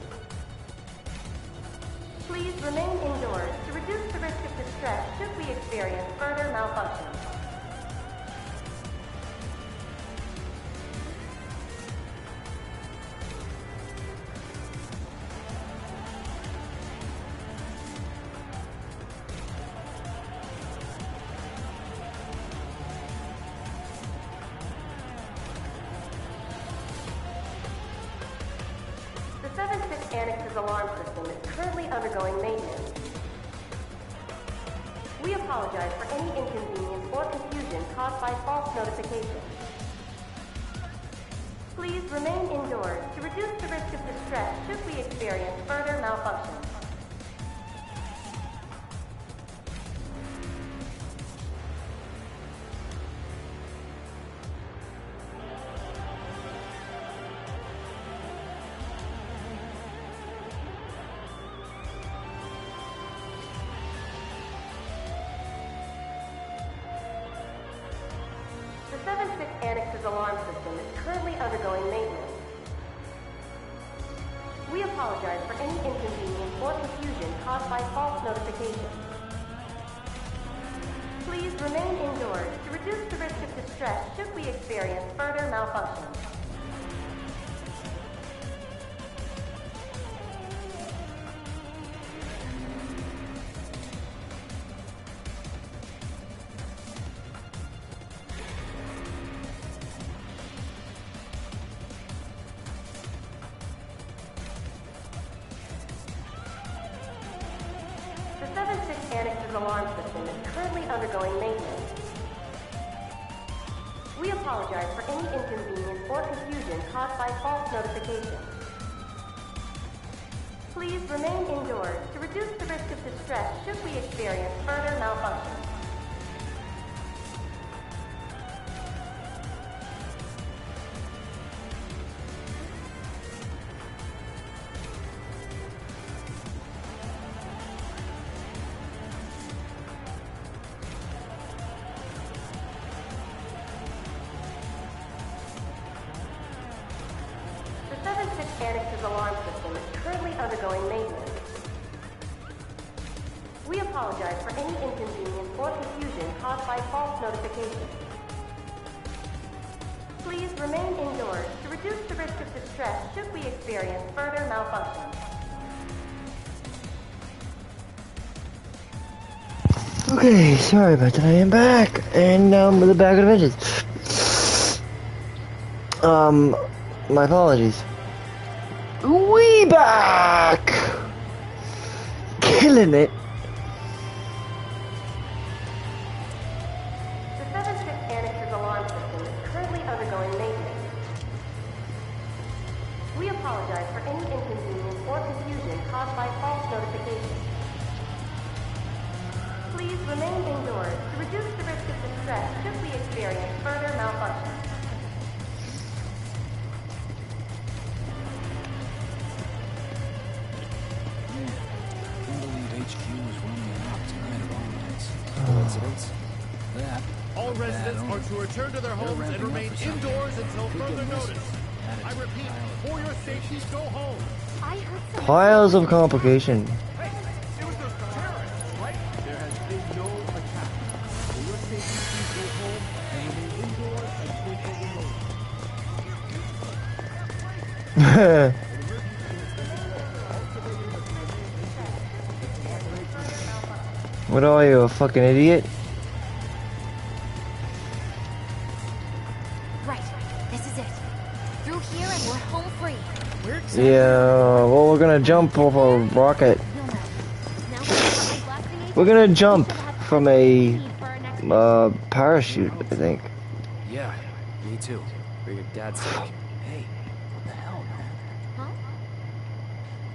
Please remain indoors to reduce the risk of distress should we experience further malfunction. Annex's alarm system is currently undergoing maintenance. We apologize for any inconvenience or confusion caused by false notifications. Please remain indoors to reduce the risk of distress should we experience further malfunction. Annex's alarm system is currently undergoing maintenance. We apologize for any inconvenience or confusion caused by false notifications. Please remain indoors to reduce the risk of distress should we experience further malfunction. The Annex's alarm system is currently undergoing maintenance. We apologize for any inconvenience or confusion caused by false notifications. Please remain indoors to reduce the risk of distress should we experience further malfunction. The 7-6 Annex's alarm system is currently undergoing maintenance. We apologize for any inconvenience or confusion caused by false notifications. Please remain indoors to reduce the risk of distress should we experience further malfunction. Okay, sorry about that. I am back, and with a bag of vengeance. My apologies. We back, killing it. The 7-6 Annex's alarm system is currently undergoing maintenance. We apologize for any inconvenience or confusion caused by false notifications. Please remain indoors to reduce the risk of distress should we experience further malfunction. Coincidence? That. All residents are to return to their homes and remain indoors until further notice. I repeat, for your safety, go home. I heard some... Piles of complication. Hey, it was those terrorists, right? There has been no attack. For your safety, please go home and remain indoors until further notice. What are you, a fucking idiot? Right, this is it. Through here and we're home free. We're Yeah, well, we're gonna jump off a rocket. We're gonna jump from a parachute, I think. Yeah, me too. For your dad's sake. Hey, what the hell,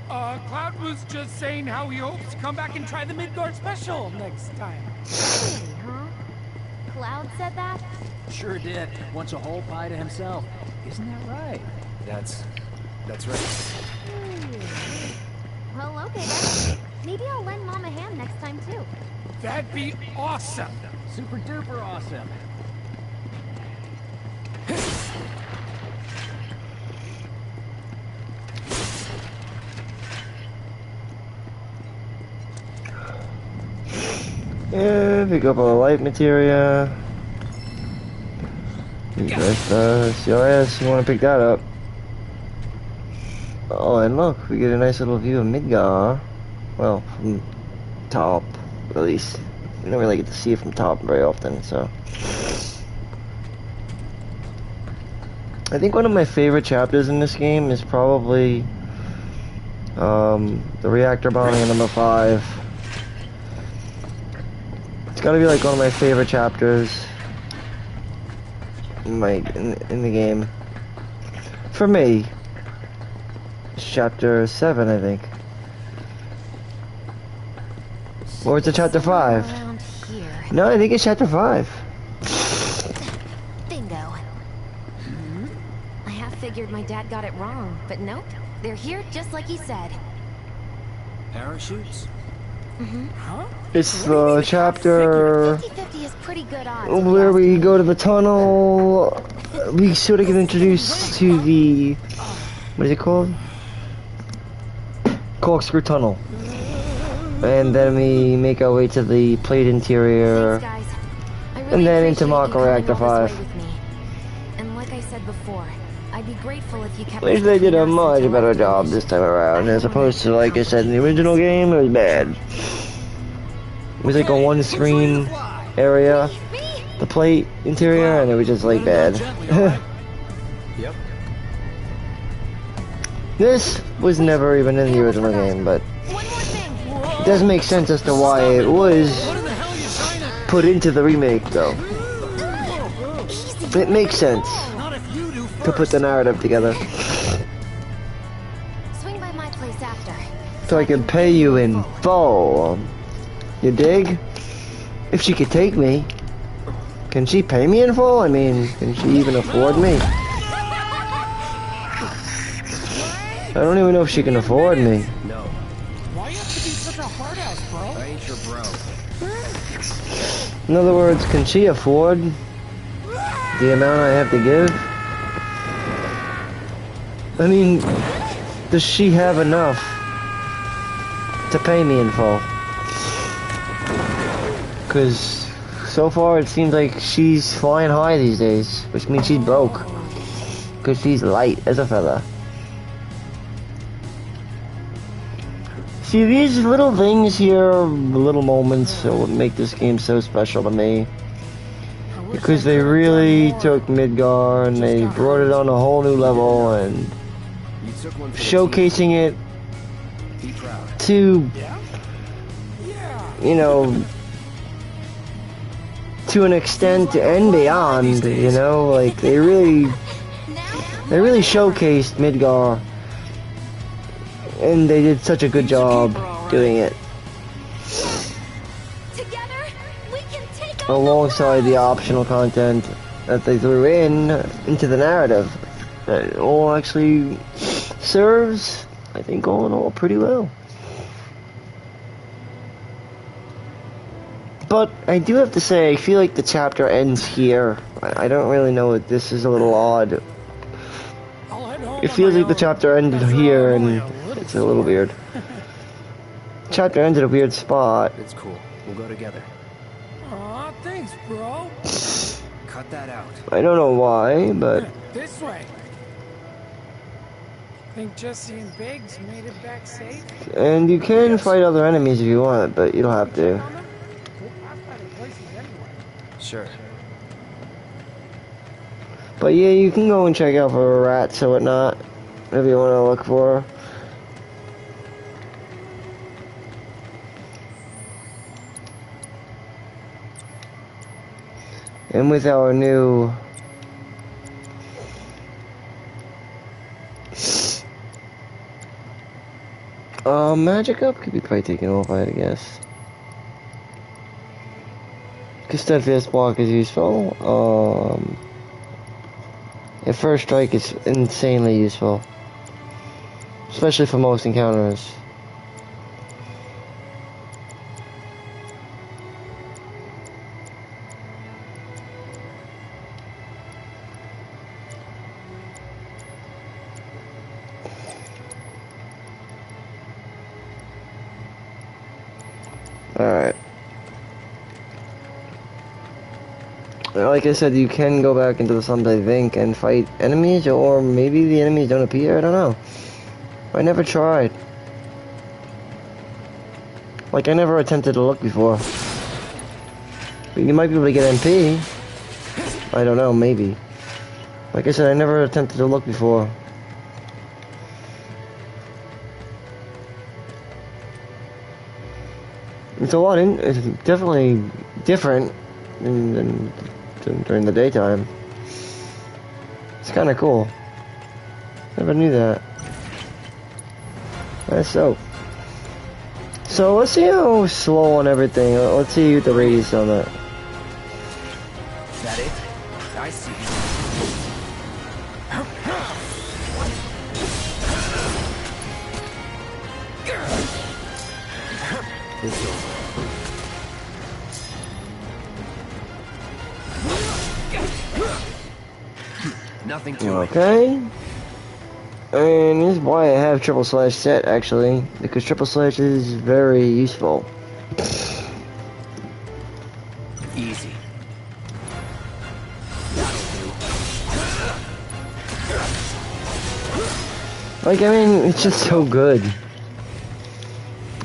man? Cloud was just saying how he hopes to come back and try the Midgard special next time. Really, huh? Cloud said that? Sure did. Wants a whole pie to himself. Isn't that right? That's right. Well, okay then. Maybe I'll lend Mom a hand next time too. That'd be awesome. Super duper awesome. Yeah, pick up all the light materia. CRS, you wanna pick that up. Oh, and look, we get a nice little view of Midgar. Well, from top, at least. We don't really get to see it from top very often, so. I think one of my favorite chapters in this game is probably the reactor bombing in number 5. It's gotta be like one of my favorite chapters in the game. For me, it's chapter 7, I think. Or it's a chapter 5. Around here. No, I think it's chapter 5. Bingo. I have figured my dad got it wrong, but nope. They're here just like he said. Parachutes? Huh? It's the chapter 50-50 is pretty good odds. where we go to the tunnel. We sort of get introduced to the, what is it called? Corkscrew Tunnel. And then we make our way to the plate interior. Thanks, guys. I really And then into appreciate you Mako coming Reactor all this 5. way with me. And like I said before, I'd be grateful if you kept At least they did a much better job this time around, as opposed to, like I said, in the original game, it was bad. It was like a one-screen area, the plate interior, and it was just like bad. Yep. This was never even in the original game, but One more thing. It does make sense as to why it was put into the remake, though. It makes sense to put the narrative together. Swing by my place after. So I can pay you in full. You dig? If she could take me. Can she pay me in full? I mean, can she even afford me? I don't even know if she can afford me. No. Why you have to be such a hard ass, bro? I ain't your bro. In other words, can she afford the amount I have to give? I mean, does she have enough to pay me in full? Because so far it seems like she's flying high these days, which means she's broke. Because she's light as a feather. See, these little things here, little moments, that would make this game so special to me. Because they really took Midgar and they brought it on a whole new level and showcasing it to, you know, to an extent and beyond, you know, like they really showcased Midgar. And they did such a good job doing it. Alongside the optional content that they threw into the narrative. That all actually serves, I think, all in all, pretty well. But I do have to say, I feel like the chapter ends here. I don't really know what this is a little odd. It feels like the chapter ended here, and it's a little weird. Chapter ended at a weird spot. It's cool. We'll go together. Aw, thanks, bro. Cut that out. I don't know why, but This way. Think Jesse and Biggs made it back safe? and you can fight other enemies if you want, but you don't have to. Sure. But yeah, you can go and check out for rats or whatnot, if you want to look for. And with our new magic up could be probably taken off, I guess. Because steadfast block is useful. At first strike is insanely useful, especially for most encounters. Alright. Like I said, you can go back into the slums, I think, and fight enemies, or maybe the enemies don't appear, I don't know. I never tried. Like, I never attempted to look before. But you might be able to get MP. I don't know, maybe. Like I said, I never attempted to look before. It's a lot, it's definitely different than during the daytime. It's kind of cool. Never knew that. That's so. So let's see how slow on everything. Let's see the radius on that. Is that it? I see. This over. Nothing to it. Okay. And this is why I have triple slash set, actually, because triple slash is very useful. Easy. Like, I mean, it's just so good.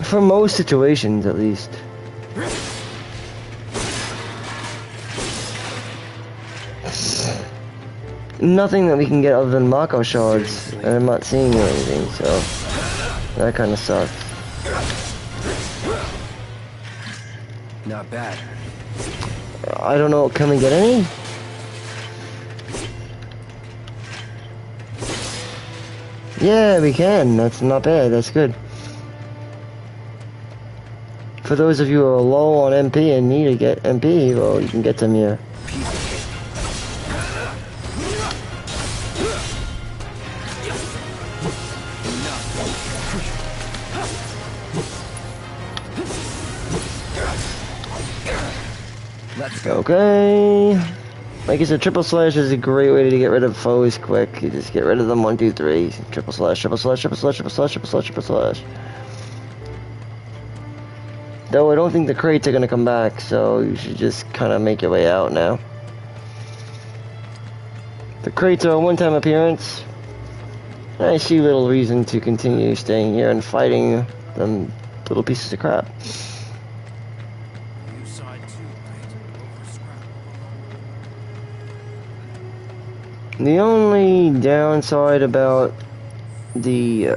For most situations, at least. Nothing that we can get other than Mako shards, and I'm not seeing anything, so that kind of sucks. Not bad. I don't know, can we get any? Yeah, we can. That's not bad. That's good. For those of you who are low on MP and need to get MP, well, you can get some here. Let's go. Okay. Like I said, triple slash is a great way to get rid of foes quick. You just get rid of them 1, 2, 3. Triple slash, triple slash, triple slash, triple slash, triple slash, triple slash. Though I don't think the crates are gonna come back, so you should just kind of make your way out now. The crates are a one-time appearance. I see little reason to continue staying here and fighting them little pieces of crap. The only downside about the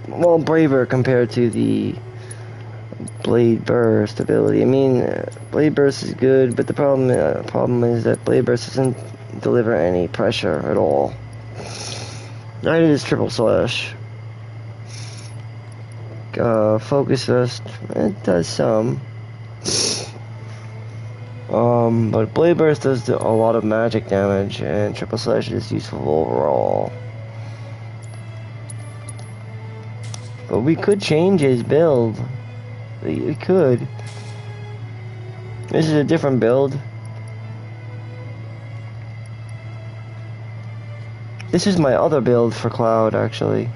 well, braver compared to the blade burst ability. I mean, blade burst is good, but the problem is that blade burst doesn't deliver any pressure at all. Neither does triple slash. Focus burst, it does some. But blade burst does a lot of magic damage, and triple slash is useful overall. But we could change his build. We could. This is a different build. This is my other build for Cloud, actually.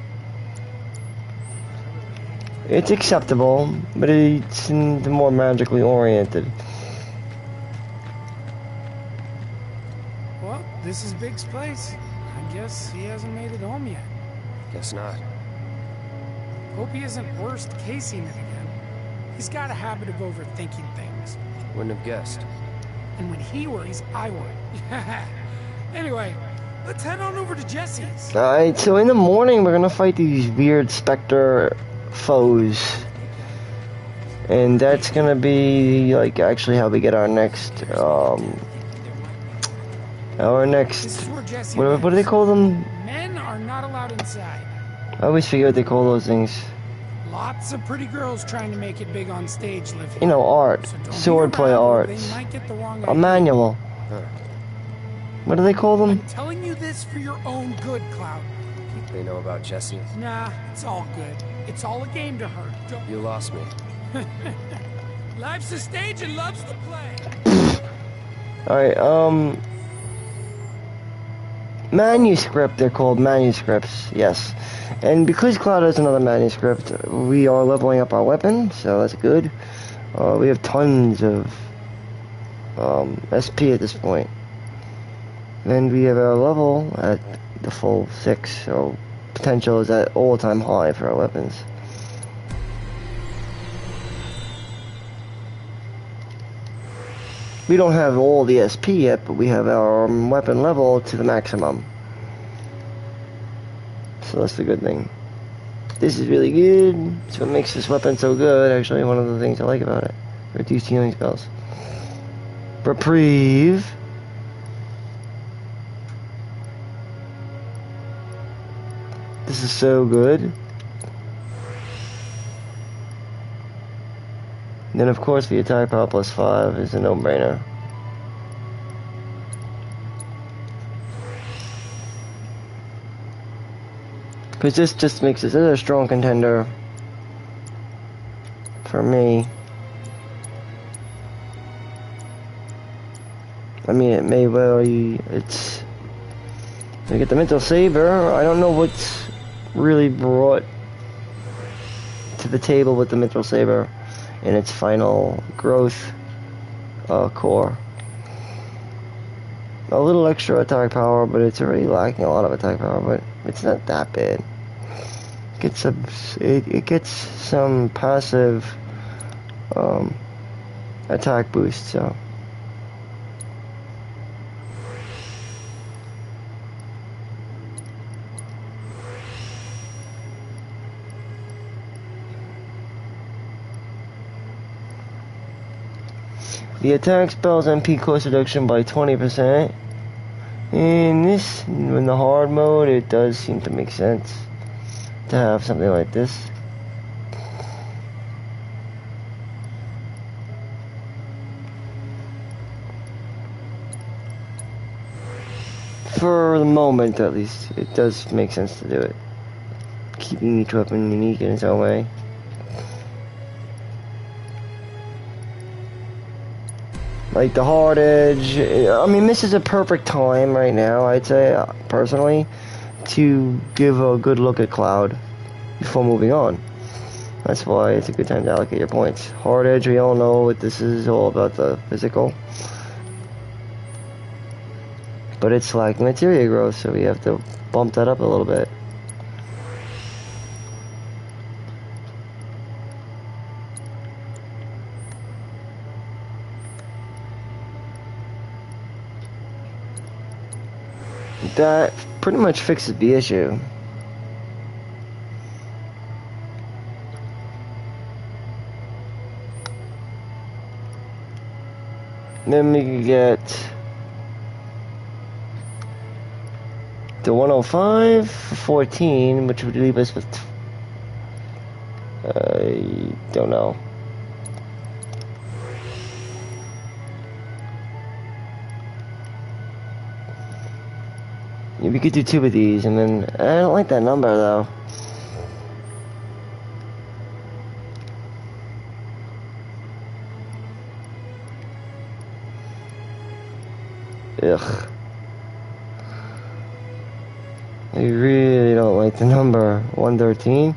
It's acceptable, but it's the more magically oriented. Well, this is Big's place. I guess he hasn't made it home yet. Guess not. Hope he isn't worst casing it again. He's got a habit of overthinking things. Wouldn't have guessed. And when he worries, I would. Anyway, let's head on over to Jesse's. Alright, so in the morning we're gonna fight these weird Spectre foes. And that's gonna be like actually how we get our next what do they call them? Men are not allowed inside. I always forget what they call those things. Lots of pretty girls trying to make it big on stage live here. You know, art. So Swordplay arts. A manual. What do they call them? I'm telling you this for your own good, Cloud. They know about Jesse? Nah, it's all good. It's all a game to her. Don't... You lost me. Life's a stage and loves to play. Alright, manuscript, they're called manuscripts, yes. And because Cloud has another manuscript, we are leveling up our weapon, so that's good. We have tons of SP at this point. And we have our level at the full 6, so potential is at all-time high for our weapons. We don't have all the SP yet, but we have our weapon level to the maximum. So that's the good thing. This is really good. It's what makes this weapon so good, actually, one of the things I like about it. Reduced healing spells. Reprieve. This is so good. And then of course the attack power plus 5 is a no-brainer. Because this just makes this a strong contender for me. I mean, it may well be, it's... We get the mental saber. I don't know what's really brought to the table with the mental saber in its final growth core. A little extra attack power, but it's already lacking a lot of attack power, but it's not that bad. It gets some passive attack boost, so. The attack spell's MP cost reduction by 20%. In this, in the hard mode, it does seem to make sense to have something like this. For the moment, at least, it does make sense to do it. Keeping each weapon unique in its own way. Like the hard edge, I mean, this is a perfect time right now, I'd say, personally, to give a good look at Cloud before moving on. That's why it's a good time to allocate your points. Hard edge, we all know what this is all about, the physical. But it's lacking materia growth, so we have to bump that up a little bit. That pretty much fixes the issue. Then we can get the 105 for 14, which would leave us with, I don't know. We could do 2 of these, and then I don't like that number though. Ugh. I really don't like the number 113.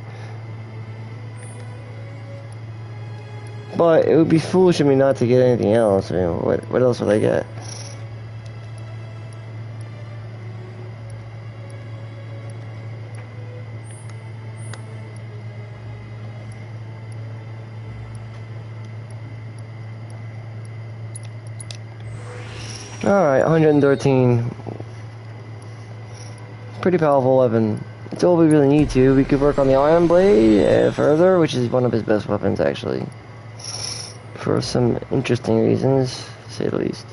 But it would be foolish of me not to get anything else. I mean, what else would I get? Alright, 113. Pretty powerful weapon. It's all we really need to. We could work on the Iron Blade further, which is one of his best weapons, actually. For some interesting reasons, to say the least.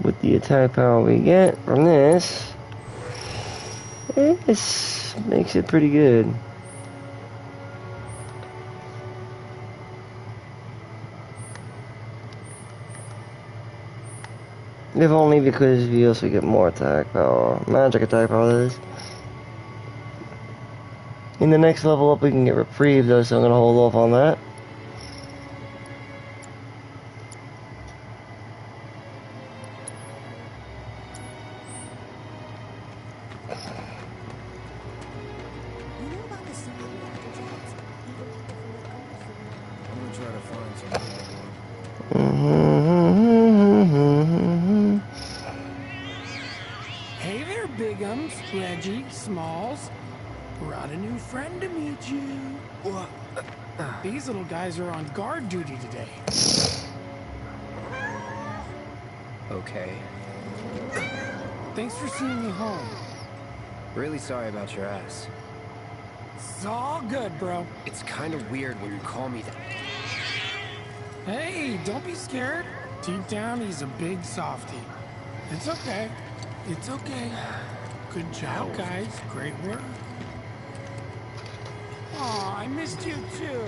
With the attack power we get from this makes it pretty good. If only because we also get more attack power, magic attack power that is. In the next level up we can get reprieve though, so I'm gonna hold off on that. Hey there, Bigums, Reggie, Smalls. Brought a new friend to meet you. These little guys are on guard duty today. Okay. Thanks for seeing me home. Really sorry about your ass. It's all good, bro. It's kind of weird when you call me that. Hey, don't be scared. Deep down, he's a big softie. It's okay. It's okay. Good job, guys. Great work. Aw, I missed you too.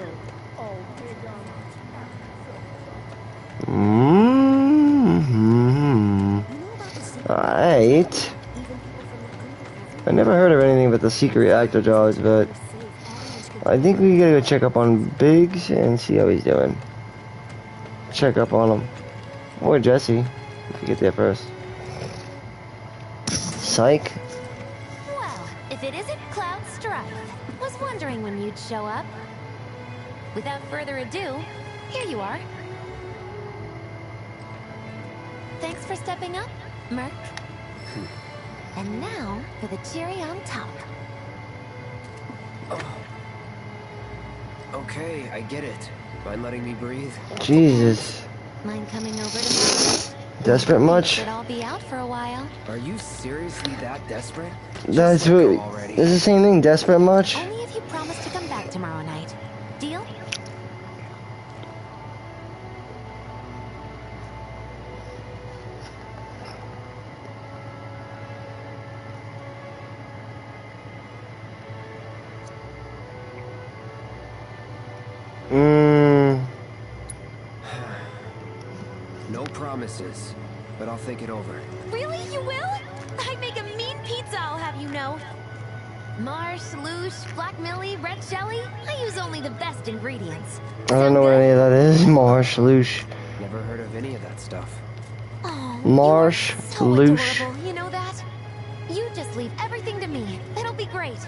Oh, big Alright. I never heard of anything but the secret reactor jars, but I think we gotta go check up on Biggs and see how he's doing. Check up on him. Or Jesse, if you get there first. Psych. Well, if it isn't Cloud Strife. Was wondering when you'd show up. Without further ado, here you are. Thanks for stepping up, Merc. And now for the cherry on top. Okay, I get it. Mind letting me breathe? Jesus. Mind coming over to Desperate much? But I'll be out for a while. Are you seriously that desperate? That's Just let go what. already. It's the same thing. Desperate much? Only if you promise to come back tomorrow night. Deal? No promises, but I'll think it over. Really? You will? I'd make a mean pizza, I'll have you know. Marsh, Loosh, Black Millie, red jelly. I use only the best ingredients. I don't know what any of that is. Marsh, Loosh. Never heard of any of that stuff. Oh, Marsh, so Loosh. adorable, you know that? You just leave everything to me. It'll be great.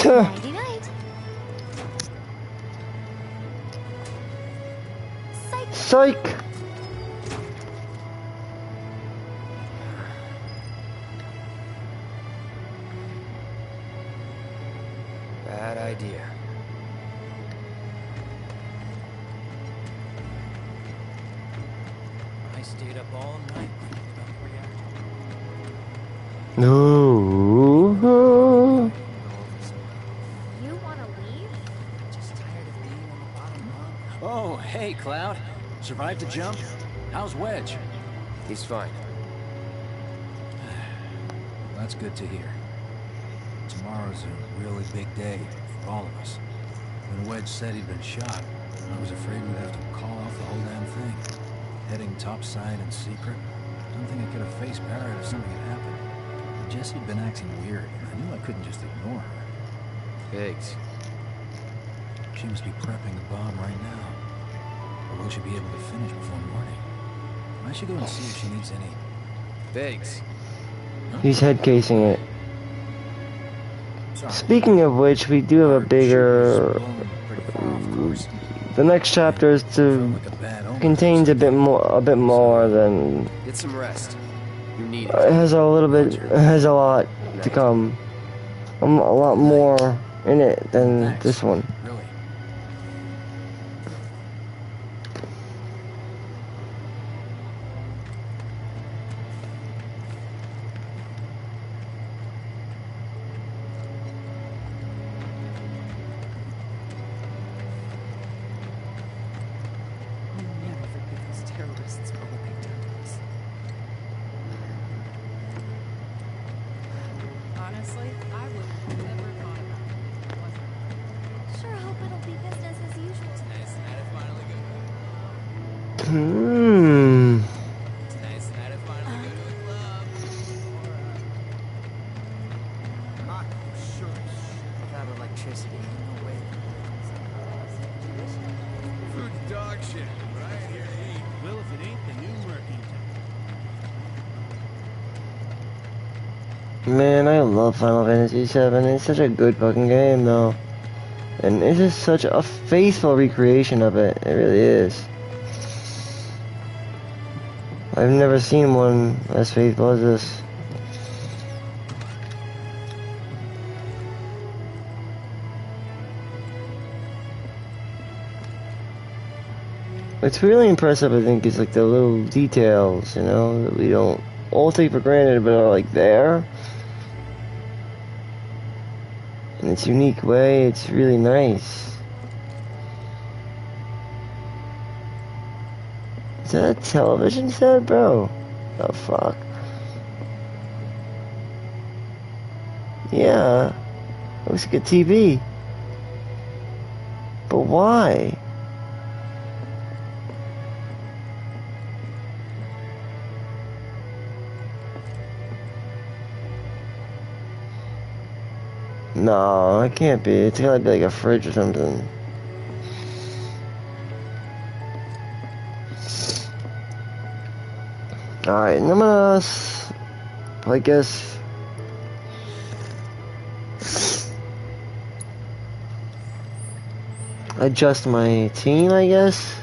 Nighty night. Psych! Bad idea. I stayed up all night thinking about the reactor. No. You wanna leave? Just tired of being on the bottom rung. Oh, hey, Cloud. Survived the jump? How's Wedge? He's fine. That's good to hear. Tomorrow's a really big day for all of us. When Wedge said he'd been shot, I was afraid we'd have to call off the whole damn thing. Heading topside in secret. I don't think I could have faced Barrett if something had happened. But Jessie'd been acting weird, and I knew I couldn't just ignore her. Biggs. She must be prepping the bomb right now. Or will she be able to finish before morning? I should go and see if she needs any... Biggs. He's head casing it. Sorry. Speaking of which, we do have a bigger. The next chapter is to contains a bit more than. Get some rest. You need it. It has a little bit. It has a lot to come. A lot more in it than this one. Really? I'll never forgive those terrorists for what they've done to us. Honestly, I would have never thought about it. Sure hope it'll be business as usual. Nice night of finally go to It's nice night of finally go to a club. Hot sure. Without electricity, no way. Food's dog shit, but I ain't here to eat. Well, if it ain't the new Merkington. Man, I love Final Fantasy VII. It's such a good fucking game, though. And it's just such a faithful recreation of it. It really is. I've never seen one as faithful as this. What's really impressive, I think, is like the little details, you know, that we don't all take for granted, but are like there. In its unique way, it's really nice. Is that a television set, bro? Oh, fuck. Yeah. It looks like a TV. But why? No, it can't be. It's gotta be like a fridge or something. Alright, I'm gonna, I guess, adjust my team, I guess.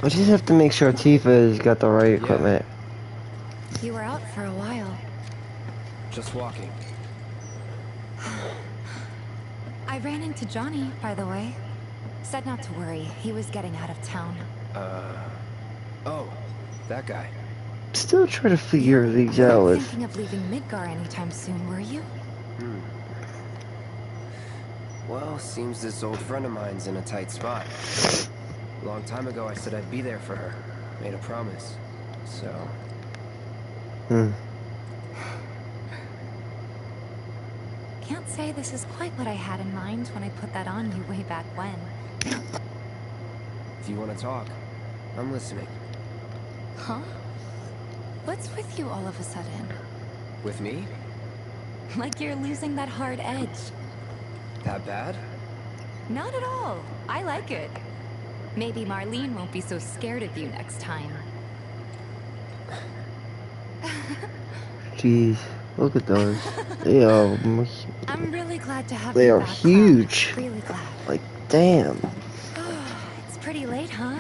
I just have to make sure Tifa's got the right equipment. You were out for a while. Just walking. I ran into Johnny, by the way. Said not to worry. He was getting out of town. Oh, that guy. Still trying to figure these out. You weren't thinking of leaving Midgar anytime soon, were you? Well, seems this old friend of mine's in a tight spot. A long time ago, I said I'd be there for her. Made a promise. So... Can't say this is quite what I had in mind when I put that on you way back when. If you want to talk, I'm listening. Huh? What's with you all of a sudden? With me? Like you're losing that hard edge. That bad? Not at all. I like it. Maybe Marlene won't be so scared of you next time. Jeez, look at those. They are. I'm really glad to have They you are back, huge. Cloud. Really glad. Like, damn. It's pretty late, huh?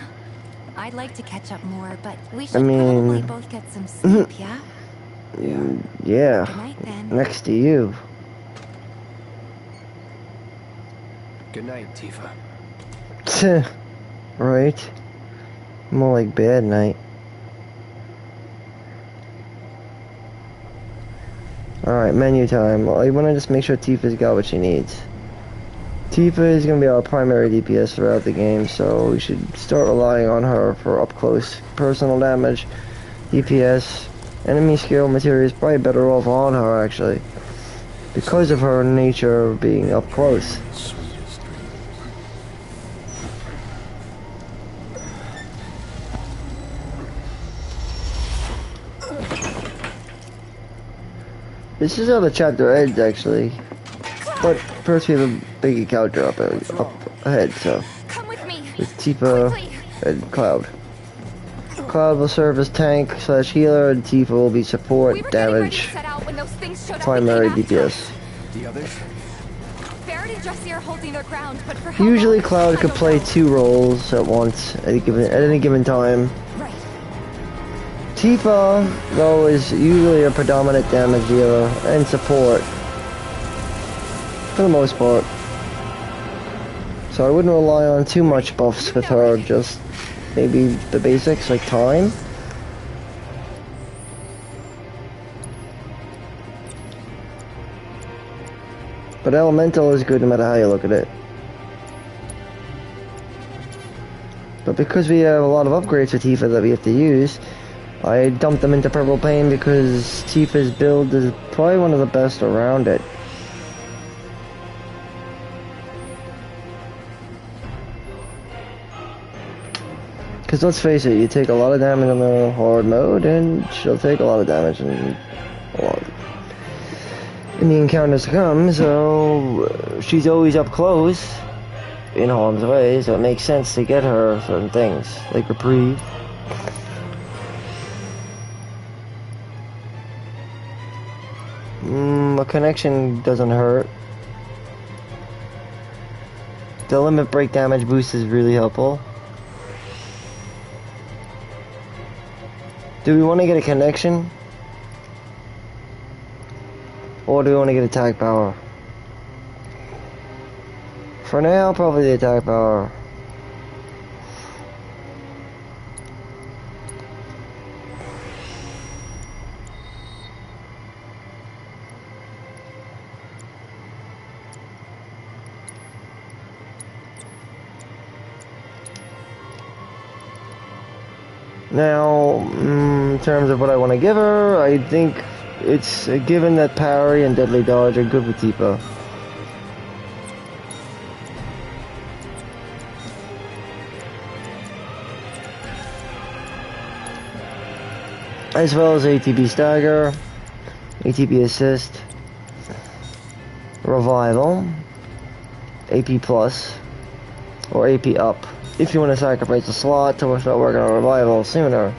I'd like to catch up more, but we should mean, probably both get some sleep, yeah? Yeah. Good night, then. Next to you. Good night, Tifa. Right. More like bad night. Alright, menu time. I want to just make sure Tifa's got what she needs. Tifa is going to be our primary DPS throughout the game, so we should start relying on her for up-close personal damage, DPS, enemy skill material is probably better off on her, actually, because of her nature of being up-close. This is how the chapter ends, actually. But first we have a big encounter up ahead, so. With Tifa and Cloud. Cloud will serve as tank / healer, and Tifa will be support, damage, primary DPS. The others? Barrett and Jesse are holding their ground, but for Usually Cloud could play 2 roles at once at any given time. Tifa, though, is usually a predominant damage dealer and support, for the most part. So I wouldn't rely on too much buffs with her, just maybe the basics like time. But Elemental is good no matter how you look at it. But because we have a lot of upgrades for Tifa that we have to use, I dumped them into Purple Pain because Tifa's build is probably one of the best around it. Because let's face it, you take a lot of damage on the hard mode, and she'll take a lot of damage in the encounters to come, so she's always up close in harm's way, so it makes sense to get her certain things, like Reprieve. A connection doesn't hurt. The limit break damage boost is really helpful. Do we want to get a connection? Or do we want to get attack power? For now, probably the attack power. Now, in terms of what I want to give her, I think it's a given that parry and deadly dodge are good with Tifa. As well as ATB stagger, ATB assist, revival, AP plus, or AP up. If you want to sacrifice a slot to start working on revival sooner.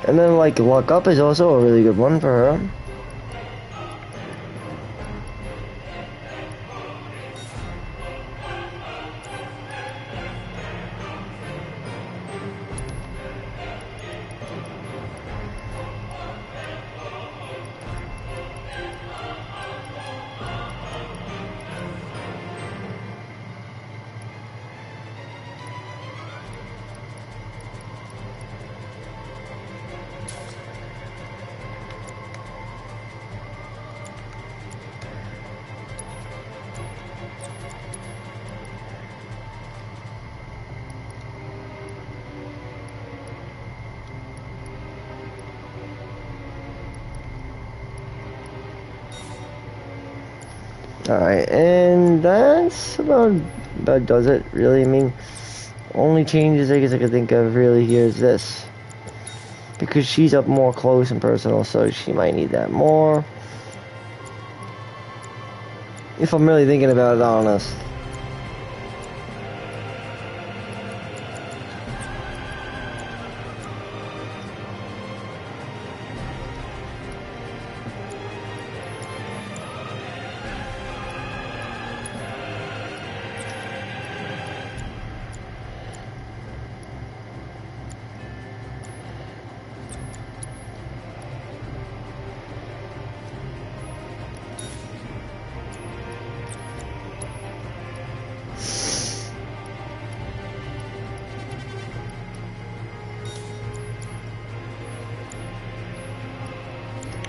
And then like Luck Up is also a really good one for her. Alright, and that's about does it, really. I mean, only changes I guess I could think of really here is this. Because she's up more close and personal, so she might need that more. If I'm really thinking about it, honest.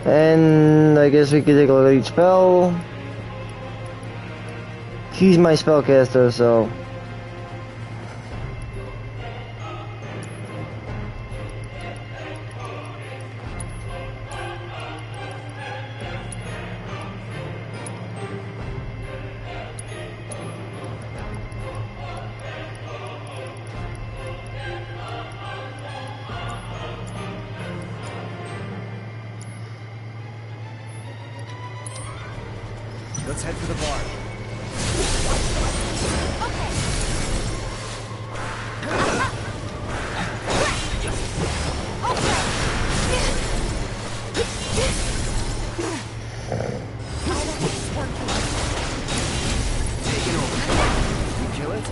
And I guess we could take a look at each spell. He's my spellcaster, so... Let's head for the bar. Take it over. You kill it?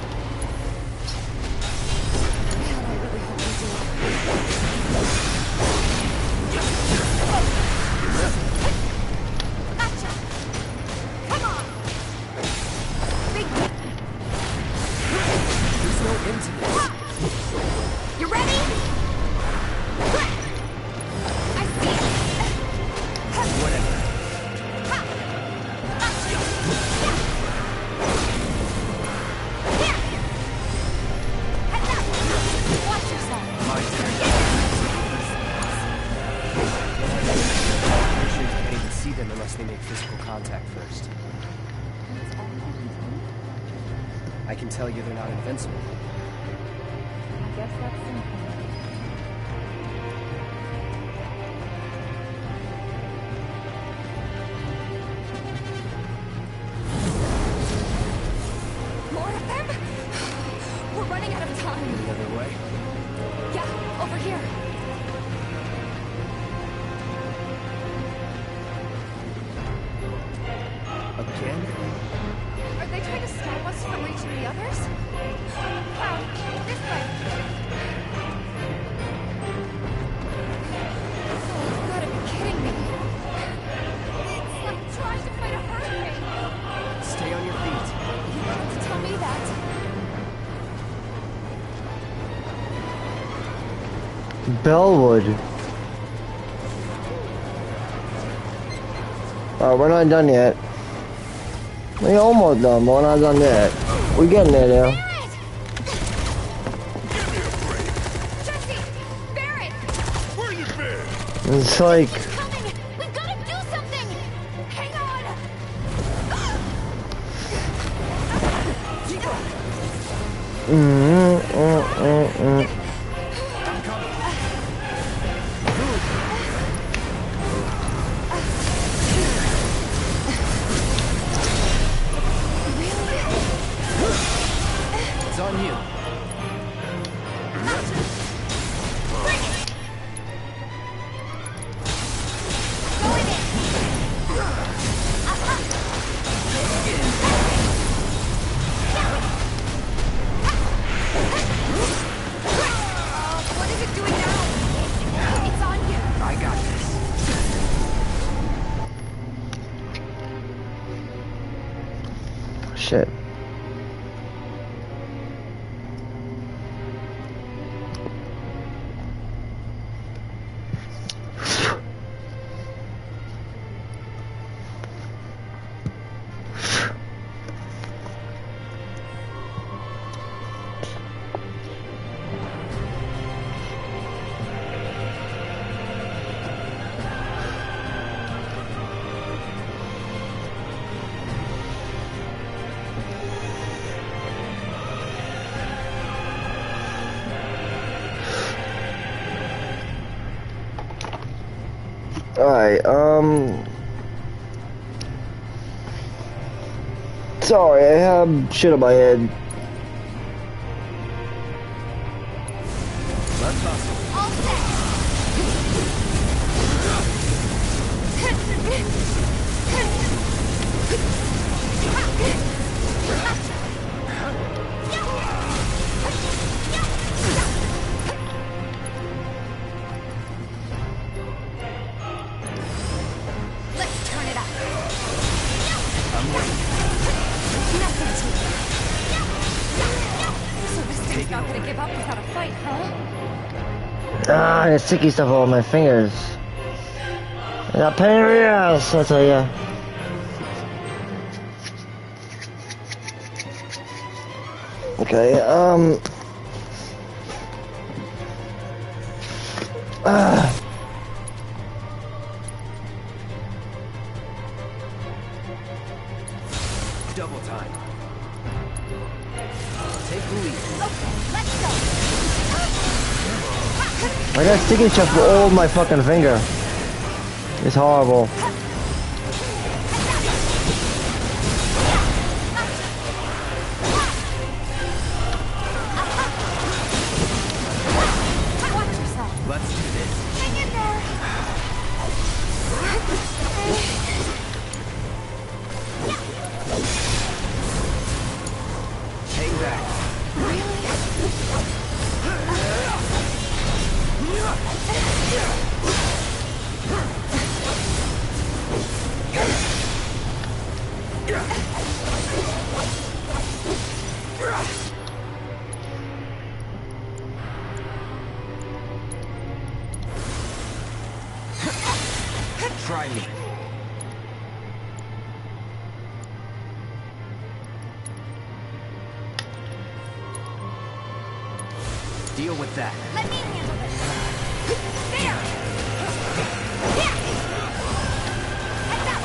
God, I really hope we do. You ready? I see it. Whatever. Watch yourself. My turn. Creatures can't even see them unless they make physical contact first. I can tell you they're not invincible. I guess that's simple. More of them? We're running out of time. Any other way? Yeah, over here. Again? Are they trying to stop us from reaching the others? This way. Oh, you gotta be kidding me. It's like trying to fight a hurricane. Stay on your feet. You don't have to tell me that. Bellwood. Alright, we're not done yet. We're almost done, but we're not done yet. We're getting there now. It's like... We've gotta do something! Hang on! It's on you. Alright, sorry, I have shit on my head. Let's hustle. All set. Let's turn it up. I'm waiting. Nothing to it. So this thing's not gonna give up without a fight, huh? Ah, I got sticky stuff all on my fingers. I got pain in the ass, I tell ya. Okay, Double time. Take the lead. Okay, let's go. I got sticky stuff all over my fucking finger. It's horrible. Watch yourself. Let's do this. Hang in there. Hang back. Try me. Deal with that. Let me handle this. There. Yeah. Enough.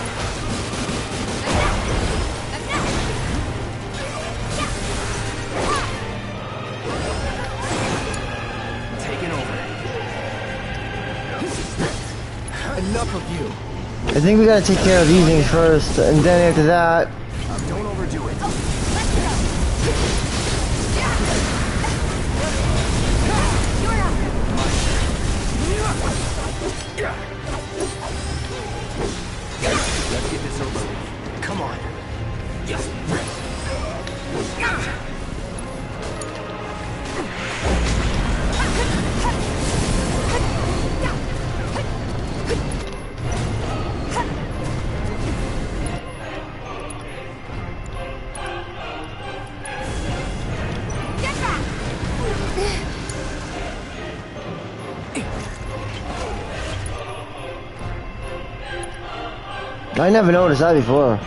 Taking over. Enough of you. I think we gotta take care of these things first, and then after that... Don't overdo it. Let's go. You're up. Let's get this over with. Come on. Yes. Get back. I never noticed that before.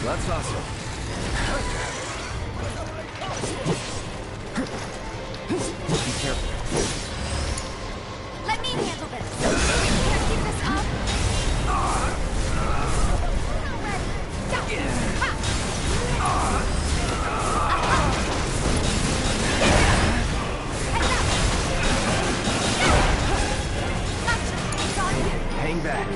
Let's hustle. Be careful. Let me handle this. Can't keep this up. Hang back.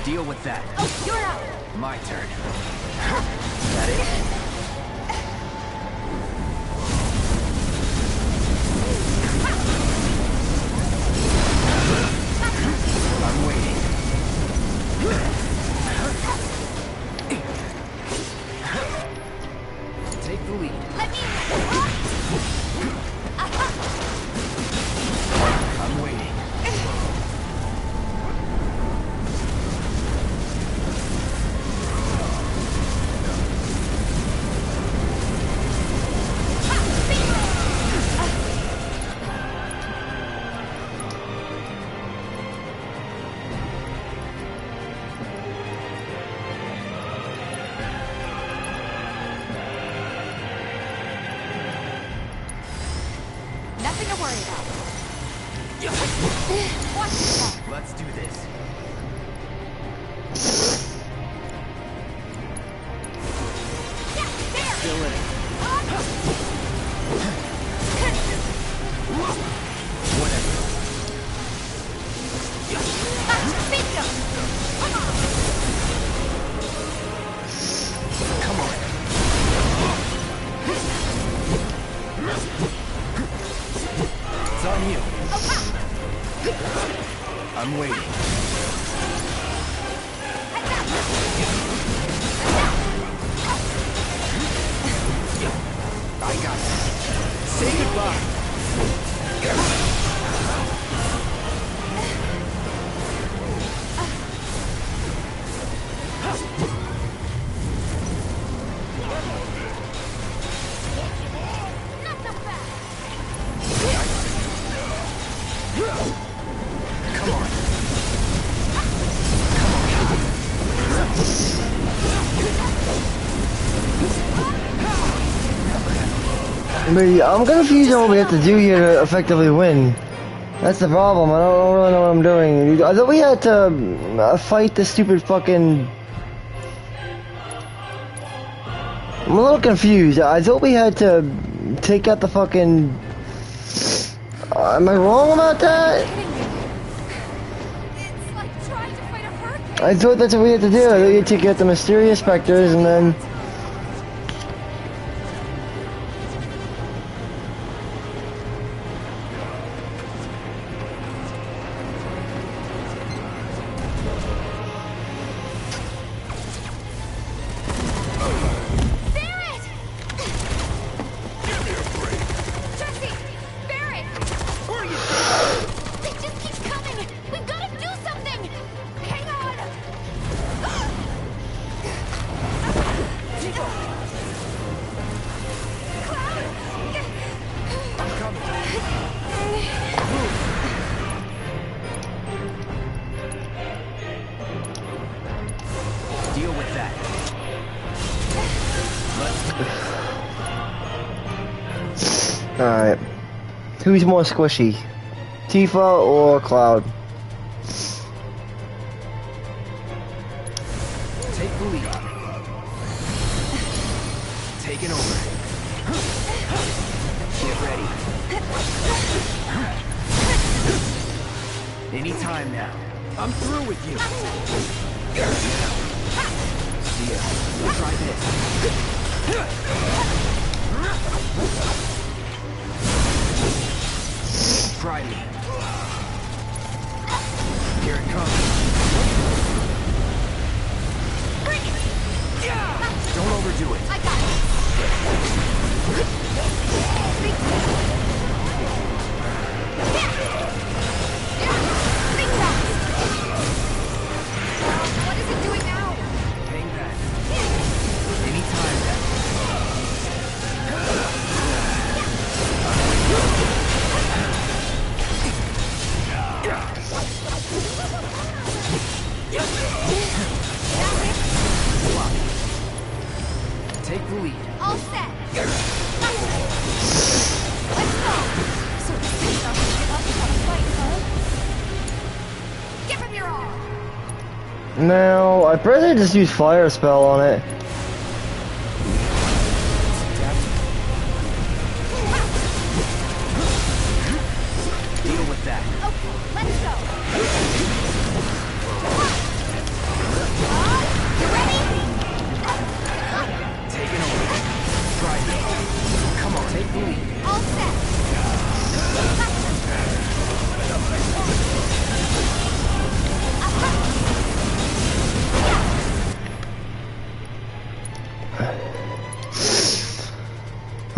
Deal with that. Oh, you're up. My turn. Is that it? I'm waiting. Take the lead. Let me. I'm waiting. Nothing to worry about. Watch yourself. Let's do this. Yeah, there. Still in it. Whatever. Beat them. Come on. It's on you. I'm waiting. I got it. Say goodbye. Not so fast. Come on. But I'm confused on what we have to do here to effectively win. That's the problem. I don't really know what I'm doing. I thought we had to fight the stupid fucking... I'm a little confused. I thought we had to take out the fucking... am I wrong about that? It's like trying to fight a hurricane. I thought that's what we had to do. I thought we had to get the mysterious specters and then... Deal with that. Alright. Who's more squishy? Tifa or Cloud? Take the lead. Taking over. Get ready. Anytime now. I'm through with you. See ya. Try this. Try me. Here it comes. Bring it. Don't overdo it. I got it. Big fast. What is it doing now? Hang back. Anytime now. Take the lead. All set. Let's go. So this thing's not gonna give up without a fight, huh? Give him your all. No, I'd rather just use fire spell on it. Deal with that. Okay, let's go. You ready? Taking over. Try me. Come on, take the lead. All set.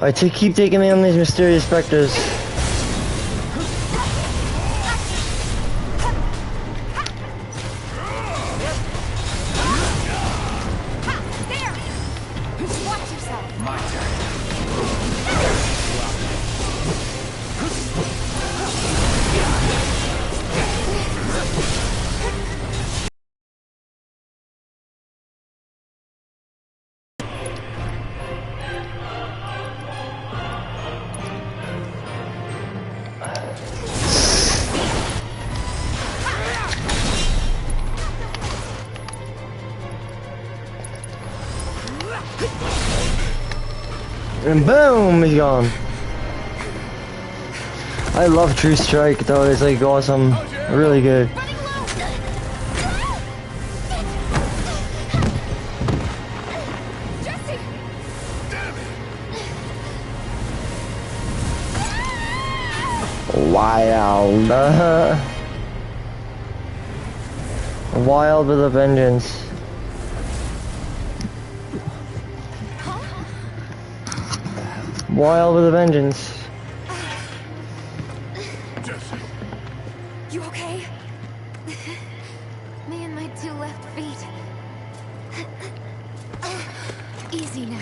I keep taking me on these mysterious specters. There. Watch yourself. My turn. And boom, he's gone. I love True Strike though, it's like awesome. Really good. Wild. Wild with a vengeance. Wild with a vengeance. You okay? Me and my 2 left feet. Easy now.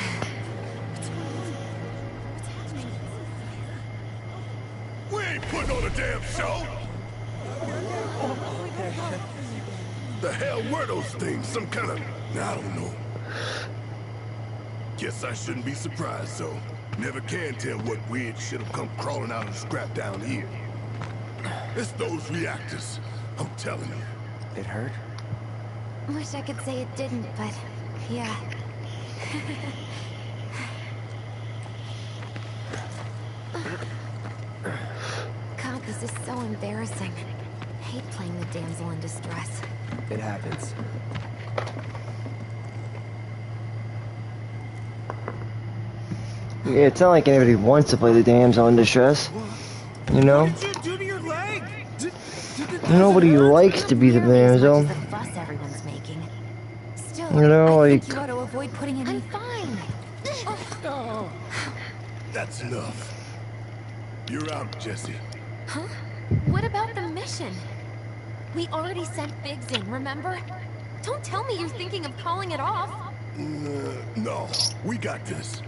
We ain't putting on a damn show! The hell were those things? Some kind of... I don't know. Guess I shouldn't be surprised, though. Never can tell what weird shit will come crawling out of the scrap down here. It's those reactors. I'm telling you. It hurt? Wish I could say it didn't, but yeah. God, this is so embarrassing. Hate playing the damsel in distress. It happens. Yeah, it's not like anybody wants to play the damsel in distress. You know? What did you do to your leg? Nobody likes to be the damsel. The fuss everyone's making. Still, You know, I like... think you ought to avoid putting any... I'm fine. Oh. That's enough. You're out, Jesse. Huh? What about the mission? We already sent Biggs in, remember? Don't tell me you're thinking of calling it off. No, we got this.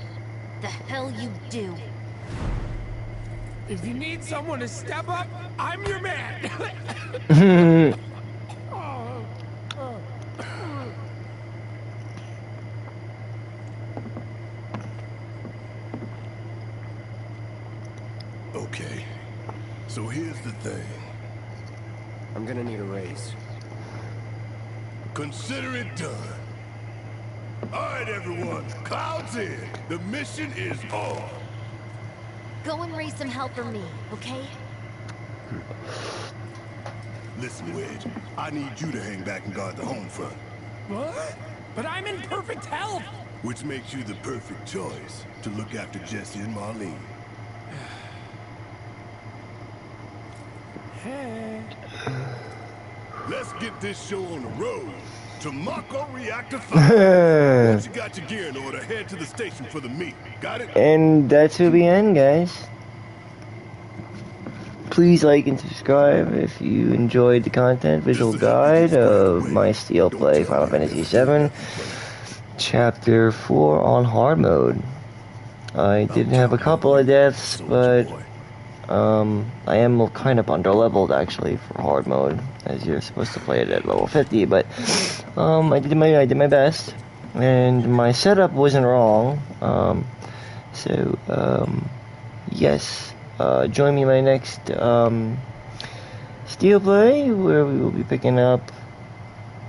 The hell you do. If you need someone to step up, I'm your man. Okay, so here's the thing. I'm gonna need a raise. Consider it done. All right, everyone, clouds in. The mission is on. Go and raise some hell for me, okay? Listen, Wedge, I need you to hang back and guard the home front. What? But I'm in perfect health. Which makes you the perfect choice to look after Jesse and Marlene. Hey. Let's get this show on the road to Mako Reactor 5. Once you got your gear in order, head to the station for the meet. Got it? And that's where we end, guys. Please like and subscribe if you enjoyed the content. Visual guide of my STEELEPLAY Final Fantasy 7 Chapter 4 on hard mode. I did have a couple of deaths, but I am kind of under-leveled actually for hard mode, as you're supposed to play it at level 50. But I did my best, and my setup wasn't wrong. Yes, join me in my next STEELEPLAY, where we will be picking up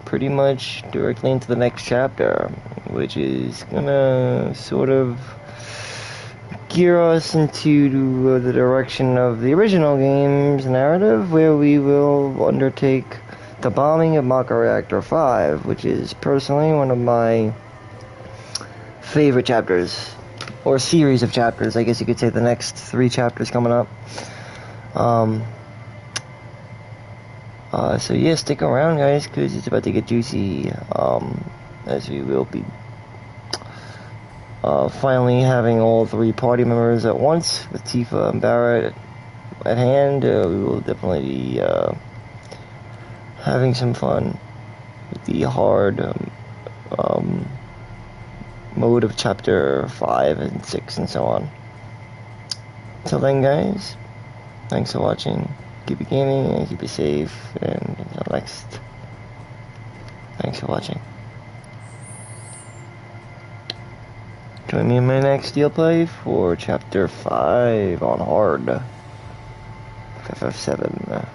pretty much directly into the next chapter, which is gonna sort of gear us into the direction of the original game's narrative, where we will undertake the bombing of Mako Reactor 5, which is personally one of my favorite chapters, or series of chapters. I guess you could say the next 3 chapters coming up. So yeah, stick around, guys, because it's about to get juicy, as we will be finally having all 3 party members at once, with Tifa and Barrett at hand. We will definitely be having some fun with the hard mode of Chapter 5 and 6 and so on. Till then, guys, thanks for watching. Keep it gaming and keep it safe, and until next, thanks for watching. Join me in my next STEELEPLAY for Chapter 5 on hard. FF7.